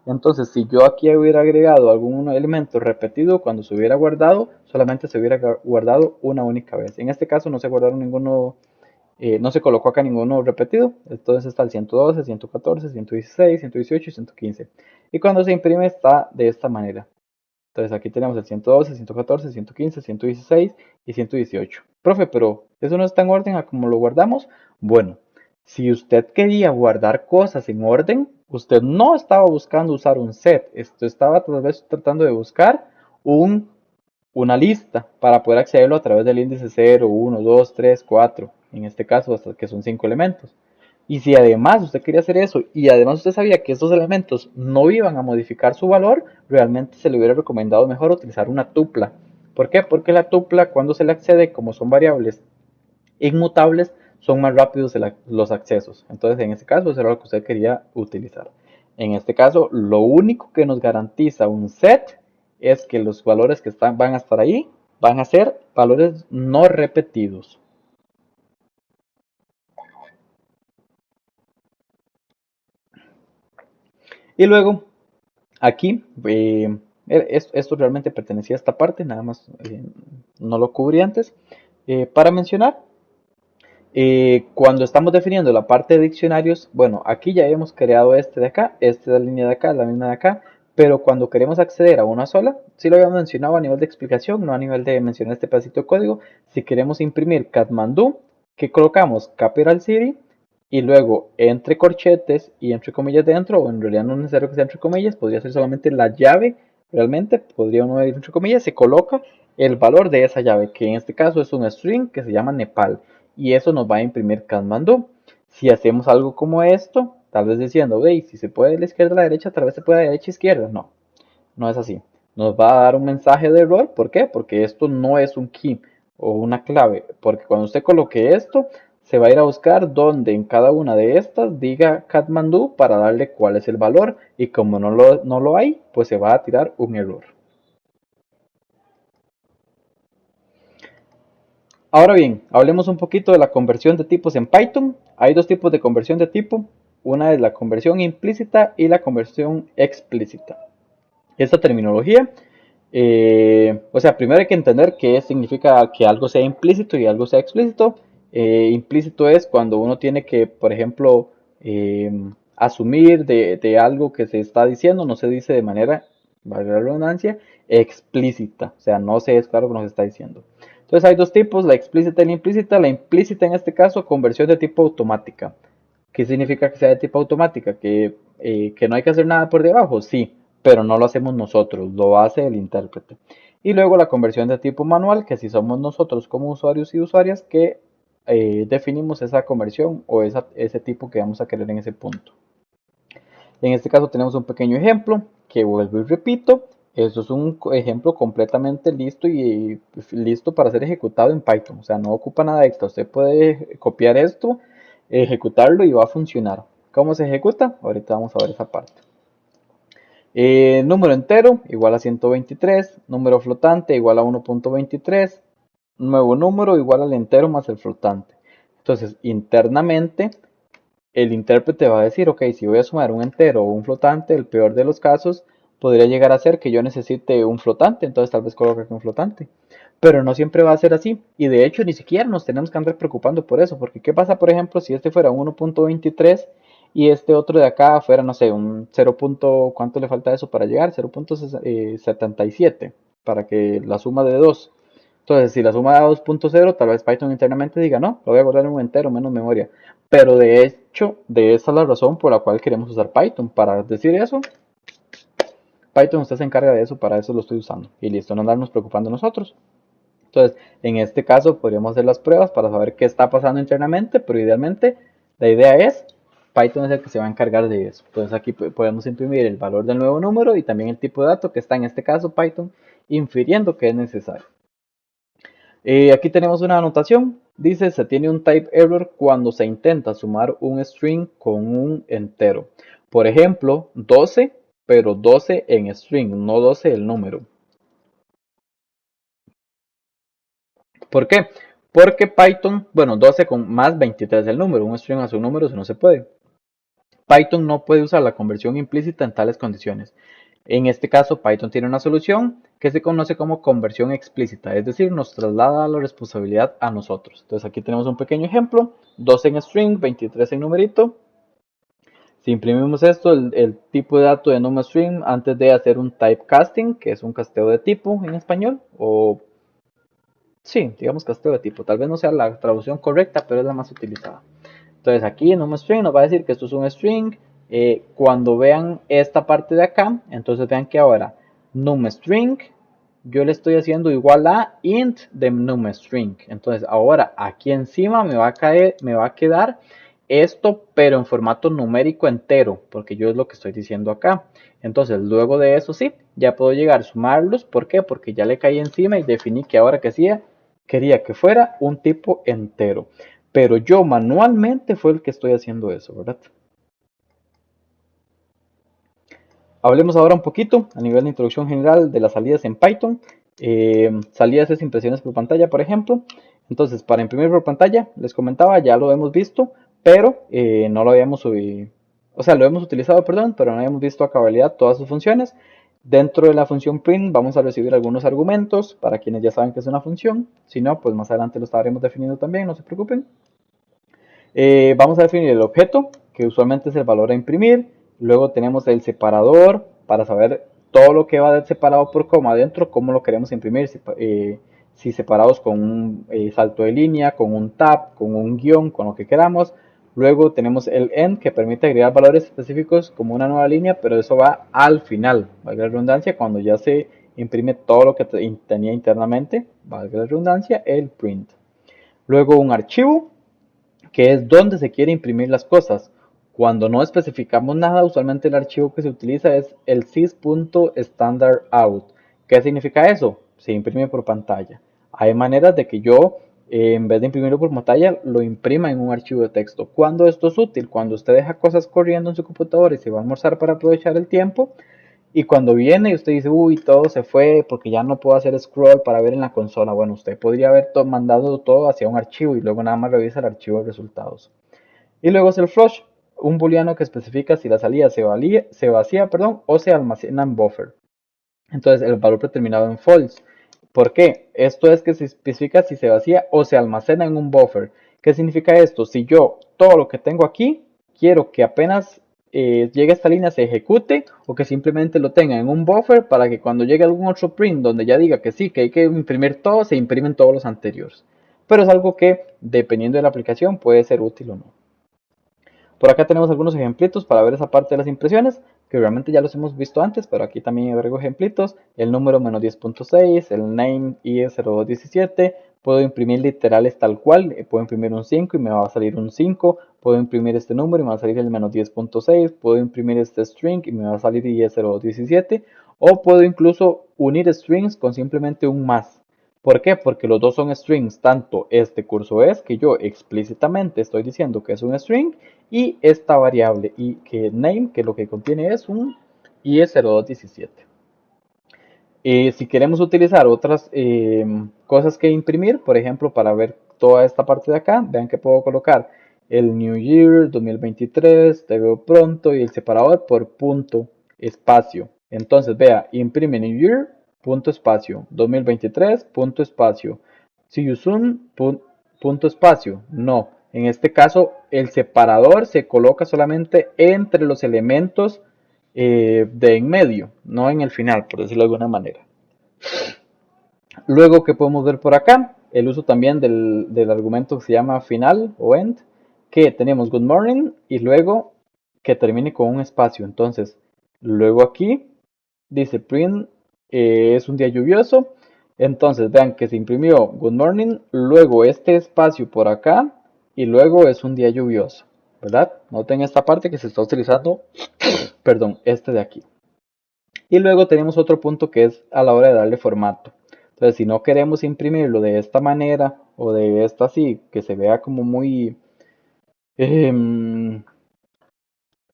Entonces, si yo aquí hubiera agregado algún elemento repetido, cuando se hubiera guardado, solamente se hubiera guardado una única vez. En este caso no se guardaron ninguno, no se colocó acá ninguno repetido. Entonces está el 112, 114, 116, 118 y 115. Y cuando se imprime está de esta manera. Entonces aquí tenemos el 112, 114, 115, 116 y 118. Profe, pero eso no está en orden a como lo guardamos. Bueno, si usted quería guardar cosas en orden, usted no estaba buscando usar un set. Esto estaba tal vez tratando de buscar un, una lista para poder accederlo a través del índice 0, 1, 2, 3, 4. En este caso, hasta que son 5 elementos. Y si además usted quería hacer eso y además usted sabía que estos elementos no iban a modificar su valor, realmente se le hubiera recomendado mejor utilizar una tupla. ¿Por qué? Porque la tupla, cuando se le accede, como son variables inmutables, son más rápidos los accesos. Entonces, en este caso, eso era lo que usted quería utilizar. En este caso, lo único que nos garantiza un set es que los valores que van a estar ahí van a ser valores no repetidos. Y luego, aquí, esto realmente pertenecía a esta parte, nada más no lo cubrí antes. Para mencionar, cuando estamos definiendo la parte de diccionarios, bueno, aquí ya hemos creado este de acá, esta es la línea de acá, la misma de acá, pero cuando queremos acceder a una sola, sí lo habíamos mencionado a nivel de explicación, no a nivel de mencionar este pedacito de código. Si queremos imprimir Katmandú, que colocamos Capital City y luego entre corchetes y entre comillas dentro, o en realidad no es necesario que sea entre comillas, podría ser solamente la llave, realmente podría uno ir entre comillas, se coloca el valor de esa llave, que en este caso es un string que se llama Nepal, y eso nos va a imprimir Katmandú. Si hacemos algo como esto, tal vez diciendo, veis, si se puede de la izquierda a la derecha, tal vez se puede de derecha a izquierda. No, no es así. Nos va a dar un mensaje de error. ¿Por qué? Porque esto no es un key o una clave. Porque cuando usted coloque esto, se va a ir a buscar donde en cada una de estas diga Katmandú para darle cuál es el valor. Y como no lo hay, pues se va a tirar un error. Ahora bien, hablemos un poquito de la conversión de tipos en Python. Hay dos tipos de conversión de tipo. Una es la conversión implícita y la conversión explícita. Esta terminología, o sea, primero hay que entender qué significa que algo sea implícito y algo sea explícito. Implícito es cuando uno tiene que, por ejemplo, asumir de algo que se está diciendo, no se dice de manera, valga la redundancia, explícita. O sea, no se es claro lo que nos está diciendo. Entonces hay dos tipos, la explícita y la implícita. La implícita en este caso, conversión de tipo automática. ¿Qué significa que sea de tipo automática? Que no hay que hacer nada por debajo, sí, pero no lo hacemos nosotros, lo hace el intérprete. Y luego la conversión de tipo manual, que si somos nosotros como usuarios y usuarias que definimos esa conversión o ese tipo que vamos a querer en ese punto. En este caso tenemos un pequeño ejemplo que vuelvo y repito. Esto es un ejemplo completamente listo y listo para ser ejecutado en Python. O sea, no ocupa nada extra. Usted puede copiar esto, ejecutarlo y va a funcionar. ¿Cómo se ejecuta? Ahorita vamos a ver esa parte. Número entero igual a 123. Número flotante igual a 1.23. Nuevo número igual al entero más el flotante. Entonces, internamente el intérprete va a decir, ok, si voy a sumar un entero o un flotante, el peor de los casos podría llegar a ser que yo necesite un flotante, entonces tal vez coloque aquí un flotante. Pero no siempre va a ser así, y de hecho ni siquiera nos tenemos que andar preocupando por eso, porque ¿qué pasa, por ejemplo, si este fuera un 1.23 y este otro de acá fuera, no sé, un 0. ¿Cuánto le falta a eso para llegar? 0.77, para que la suma de 2. Entonces, si la suma da 2.0, tal vez Python internamente diga, no, lo voy a guardar en un entero, menos memoria. Pero de hecho, de esa es la razón por la cual queremos usar Python. Para decir eso, Python usted se encarga de eso, para eso lo estoy usando. Y listo, no andarnos preocupando nosotros. Entonces, en este caso podríamos hacer las pruebas para saber qué está pasando internamente, pero idealmente la idea es, Python es el que se va a encargar de eso. Entonces aquí podemos imprimir el valor del nuevo número y también el tipo de dato que está en este caso Python, infiriendo que es necesario. Aquí tenemos una anotación. Dice, se tiene un type error cuando se intenta sumar un string con un entero. Por ejemplo, 12, pero 12 en string, no 12 el número. ¿Por qué? Porque Python, bueno, 12 con más 23 el número, un string a su número, eso no se puede. Python no puede usar la conversión implícita en tales condiciones. En este caso, Python tiene una solución que se conoce como conversión explícita, es decir, nos traslada la responsabilidad a nosotros. Entonces aquí tenemos un pequeño ejemplo, 12 en string, 23 en numerito. Si imprimimos esto, el tipo de dato de NumString antes de hacer un typecasting, que es un casteo de tipo en español, o sí, digamos casteo de tipo, tal vez no sea la traducción correcta, pero es la más utilizada. Entonces aquí en un string nos va a decir que esto es un string. Cuando vean esta parte de acá, entonces vean que ahora numString, yo le estoy haciendo igual a int de numString. Entonces ahora aquí encima me va a quedar esto, pero en formato numérico entero, porque yo es lo que estoy diciendo acá. Entonces luego de eso sí, ya puedo llegar a sumarlos. ¿Por qué? Porque ya le caí encima y definí que ahora que sí quería que fuera un tipo entero. Pero yo manualmente fue el que estoy haciendo eso, ¿verdad? Hablemos ahora un poquito a nivel de introducción general de las salidas en Python. Salidas es impresiones por pantalla, por ejemplo. Entonces, para imprimir por pantalla, les comentaba, ya lo hemos visto, pero no lo habíamos, o sea, lo hemos utilizado, perdón, pero no habíamos visto a cabalidad todas sus funciones. Dentro de la función print vamos a recibir algunos argumentos para quienes ya saben que es una función. Si no, pues más adelante lo estaremos definiendo también, no se preocupen. Vamos a definir el objeto, que usualmente es el valor a imprimir. Luego tenemos el separador para saber todo lo que va separado por coma adentro, cómo lo queremos imprimir, si separados con un salto de línea, con un tab, con un guión, con lo que queramos. Luego tenemos el end, que permite agregar valores específicos como una nueva línea, pero eso va al final, valga la redundancia, cuando ya se imprime todo lo que tenía internamente, valga la redundancia, el print. Luego un archivo, que es donde se quiere imprimir las cosas. Cuando no especificamos nada, usualmente el archivo que se utiliza es el sys.standardout. ¿Qué significa eso? Se imprime por pantalla. Hay maneras de que yo, en vez de imprimirlo por pantalla, lo imprima en un archivo de texto. ¿Cuándo esto es útil? Cuando usted deja cosas corriendo en su computadora y se va a almorzar para aprovechar el tiempo. Y cuando viene y usted dice, uy, todo se fue porque ya no puedo hacer scroll para ver en la consola. Bueno, usted podría haber mandado todo hacia un archivo y luego nada más revisa el archivo de resultados. Y luego es el flush, un booleano que especifica si la salida se vacía, perdón, o se almacena en buffer. Entonces el valor predeterminado en false. ¿Por qué? Esto es que se especifica si se vacía o se almacena en un buffer. ¿Qué significa esto? Si yo todo lo que tengo aquí quiero que apenas llegue a esta línea se ejecute, o que simplemente lo tenga en un buffer para que cuando llegue algún otro print donde ya diga que sí, que hay que imprimir todo, se imprimen todos los anteriores. Pero es algo que dependiendo de la aplicación puede ser útil o no. Por acá tenemos algunos ejemplitos para ver esa parte de las impresiones, que realmente ya los hemos visto antes, pero aquí también agrego ejemplitos. El número menos 10.6, el name IE0217. Puedo imprimir literales tal cual, puedo imprimir un 5 y me va a salir un 5. Puedo imprimir este número y me va a salir el menos 10.6. Puedo imprimir este string y me va a salir IE0217. O puedo incluso unir strings con simplemente un más. ¿Por qué? Porque los dos son strings, tanto este curso es, que yo explícitamente estoy diciendo que es un string, y esta variable, y que name, que lo que contiene es un IE0217. Si queremos utilizar otras cosas que imprimir, por ejemplo, para ver toda esta parte de acá, vean que puedo colocar el New Year 2023, te veo pronto, y el separador por punto, espacio. Entonces, vea, imprime New Year, punto espacio, 2023, punto espacio, see you soon, punto espacio. No, en este caso el separador se coloca solamente entre los elementos de en medio, no en el final, por decirlo de alguna manera. Luego, ¿qué podemos ver por acá? El uso también del argumento que se llama final o end, que tenemos good morning y luego que termine con un espacio. Entonces, luego aquí dice print es un día lluvioso. Entonces, vean que se imprimió good morning, luego este espacio por acá y luego es un día lluvioso, ¿verdad? Noten esta parte que se está utilizando, perdón, este de aquí. Y luego tenemos otro punto que es a la hora de darle formato. Entonces, si no queremos imprimirlo de esta manera o de esta así, que se vea como muy em,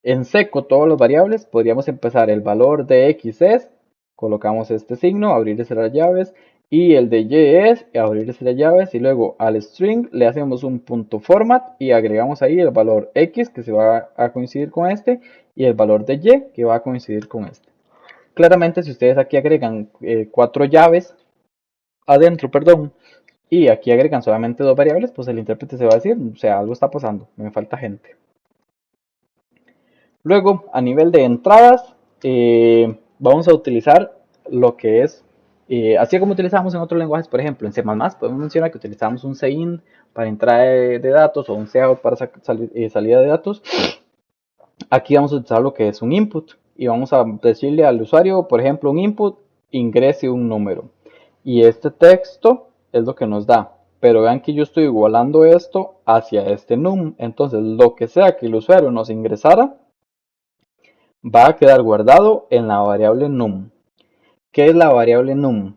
en seco todas las variables, podríamos empezar el valor de x es, colocamos este signo, abrirse las llaves, y el de y es, abrirse las llaves, y luego al string le hacemos un punto format y agregamos ahí el valor x que se va a coincidir con este, y el valor de y que va a coincidir con este. Claramente, si ustedes aquí agregan 4 llaves adentro, perdón, y aquí agregan solamente 2 variables, pues el intérprete se va a decir, o sea, algo está pasando, me falta gente. Luego, a nivel de entradas, vamos a utilizar lo que es, así como utilizamos en otros lenguajes, por ejemplo, en C++ podemos mencionar que utilizamos un cin para entrada de datos o un cout para salida de datos. Aquí vamos a utilizar lo que es un input y vamos a decirle al usuario, por ejemplo, un input, ingrese un número. Y este texto es lo que nos da. Pero vean que yo estoy igualando esto hacia este num. Entonces, lo que sea que el usuario nos ingresara, va a quedar guardado en la variable num. ¿Qué es la variable num?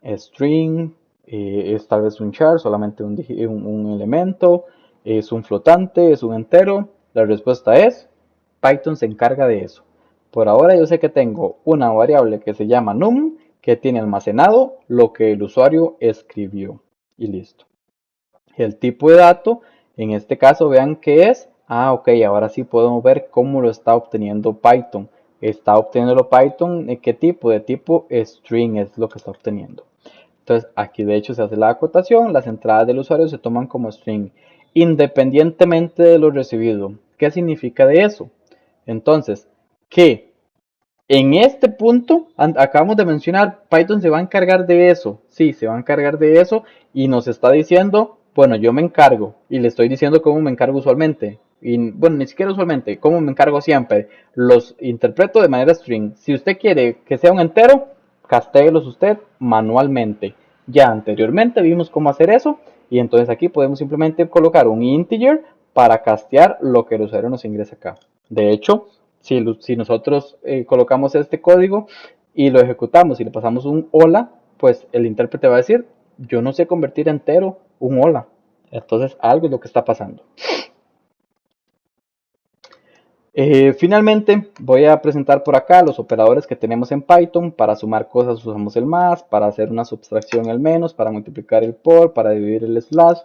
String, es tal vez un char, solamente un elemento, es un flotante, es un entero. La respuesta es, Python se encarga de eso. Por ahora yo sé que tengo una variable que se llama num, que tiene almacenado lo que el usuario escribió. Y listo. El tipo de dato, en este caso vean que es, ok, ahora sí podemos ver cómo lo está obteniendo Python. Está obteniendo Python, ¿qué tipo? De tipo string es lo que está obteniendo. Entonces aquí de hecho se hace la acotación, las entradas del usuario se toman como string, independientemente de lo recibido. ¿Qué significa de eso? Entonces, que en este punto, acabamos de mencionar, Python se va a encargar de eso. Sí, se va a encargar de eso y nos está diciendo, bueno, yo me encargo y le estoy diciendo cómo me encargo usualmente. Y bueno, ni siquiera usualmente, cómo me encargo siempre. Los interpreto de manera string. Si usted quiere que sea un entero, castéguelos usted manualmente. Ya anteriormente vimos cómo hacer eso y entonces aquí podemos simplemente colocar un integer para castear lo que el usuario nos ingresa acá. De hecho, si nosotros colocamos este código y lo ejecutamos y le pasamos un hola, pues el intérprete va a decir, yo no sé convertir entero un hola. Entonces algo es lo que está pasando. Finalmente voy a presentar por acá los operadores que tenemos en Python. Para sumar cosas usamos el más, para hacer una subtracción el menos, para multiplicar el por, para dividir el slash,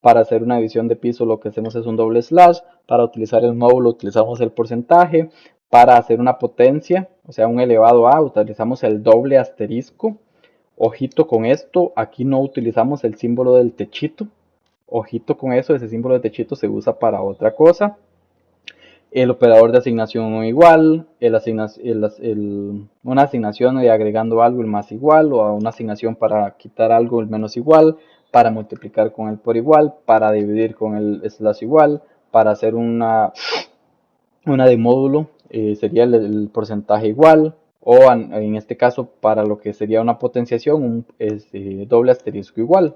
para hacer una división de piso lo que hacemos es un doble slash, para utilizar el módulo utilizamos el porcentaje, para hacer una potencia, o sea un elevado a, utilizamos el doble asterisco. Ojito con esto, aquí no utilizamos el símbolo del techito. Ojito con eso, ese símbolo de techito se usa para otra cosa. El operador de asignación igual, una asignación de agregando algo el más igual, o una asignación para quitar algo el menos igual, para multiplicar con el por igual, para dividir con el slash igual, para hacer una de módulo sería el porcentaje igual, o en este caso para lo que sería una potenciación, un doble asterisco igual.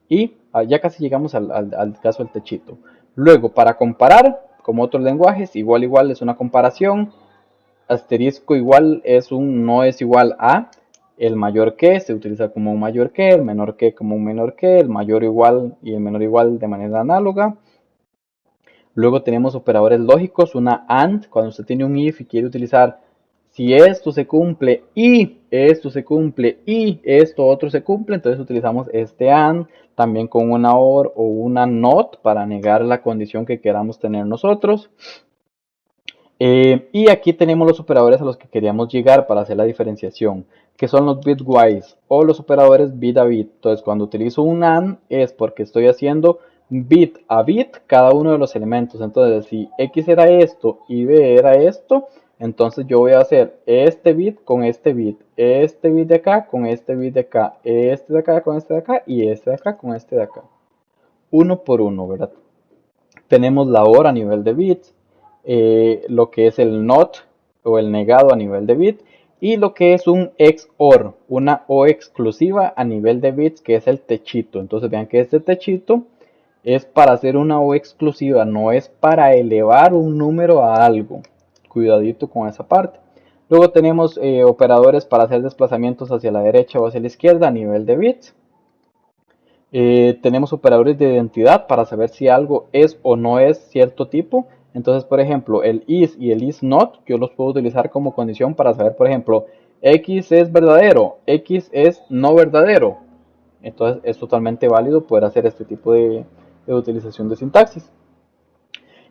Y ya casi llegamos al caso del techito. Luego, para comparar, como otros lenguajes, igual es una comparación. Asterisco igual es un no es igual a. El mayor que se utiliza como un mayor que, el menor que como un menor que, el mayor igual y el menor igual de manera análoga. Luego tenemos operadores lógicos, una AND, cuando usted tiene un if y quiere utilizar si esto se cumple y esto se cumple y esto otro se cumple, entonces utilizamos este AND, también con una OR o una NOT para negar la condición que queramos tener nosotros. Y aquí tenemos los operadores a los que queríamos llegar para hacer la diferenciación, que son los bitwise o los operadores bit a bit. Entonces cuando utilizo un AND es porque estoy haciendo bit a bit cada uno de los elementos. Entonces si X era esto y B era esto, Entonces yo voy a hacer este bit con este bit de acá con este bit de acá, este de acá con este de acá y este de acá con este de acá. Uno por uno, ¿verdad? Tenemos la OR a nivel de bits, lo que es el NOT o el negado a nivel de bit y lo que es un XOR, una O exclusiva a nivel de bits, que es el techito. Entonces vean que este techito es para hacer una O exclusiva, no es para elevar un número a algo. Cuidadito con esa parte. Luego tenemos operadores para hacer desplazamientos hacia la derecha o hacia la izquierda a nivel de bits. Tenemos operadores de identidad para saber si algo es o no es cierto tipo. Entonces, por ejemplo, el is y el is not, yo los puedo utilizar como condición para saber, por ejemplo, x es verdadero, x es no verdadero. Entonces, es totalmente válido poder hacer este tipo de utilización de sintaxis.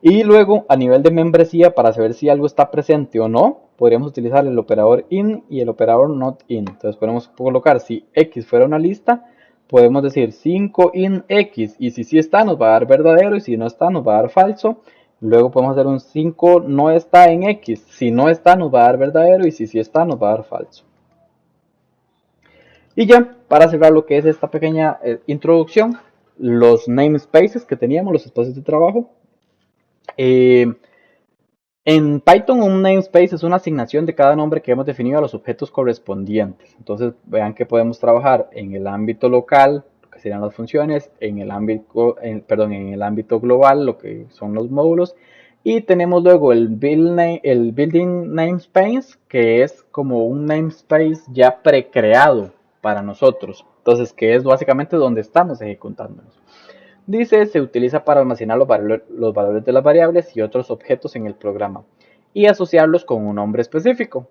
Y luego, a nivel de membresía, para saber si algo está presente o no, podríamos utilizar el operador in y el operador not in. Entonces, podemos colocar, si x fuera una lista, podemos decir 5 in x, y si sí está nos va a dar verdadero, y si no está nos va a dar falso. Luego podemos hacer un 5 no está en x, si no está nos va a dar verdadero, y si sí está nos va a dar falso. Y ya, para cerrar lo que es esta pequeña introducción, los namespaces que teníamos, los espacios de trabajo. En Python un namespace es una asignación de cada nombre que hemos definido a los objetos correspondientes. Entonces vean que podemos trabajar en el ámbito local, lo que serían las funciones, en el ámbito global, lo que son los módulos, y tenemos luego el building namespace, que es como un namespace ya precreado para nosotros. Entonces, que es básicamente donde estamos ejecutándonos. Dice, se utiliza para almacenar los valores de las variables y otros objetos en el programa y asociarlos con un nombre específico.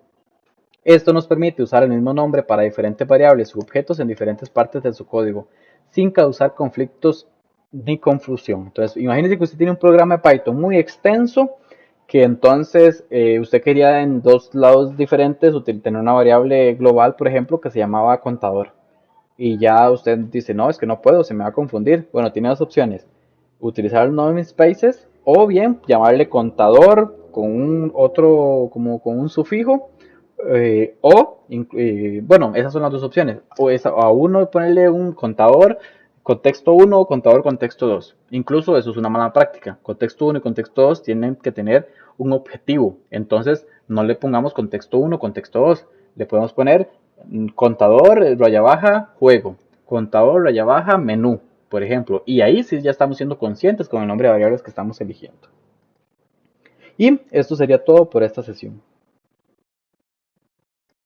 Esto nos permite usar el mismo nombre para diferentes variables u objetos en diferentes partes de su código, sin causar conflictos ni confusión. Entonces, imagínense que usted tiene un programa de Python muy extenso, que entonces usted quería en dos lados diferentes tener una variable global, por ejemplo, que se llamaba contador. Y ya usted dice, no, es que no puedo, se me va a confundir. Bueno, tiene dos opciones: utilizar el namespaces o bien llamarle contador con un otro, como con un sufijo, bueno, esas son las dos opciones. O a uno ponerle un contador contexto 1 o contador contexto 2. Incluso eso es una mala práctica. Contexto 1 y contexto 2 tienen que tener un objetivo. Entonces no le pongamos contexto 1, contexto 2. Le podemos poner contador, raya baja, juego. Contador, raya baja, menú, por ejemplo. Y ahí sí ya estamos siendo conscientes con el nombre de variables que estamos eligiendo. Y esto sería todo por esta sesión.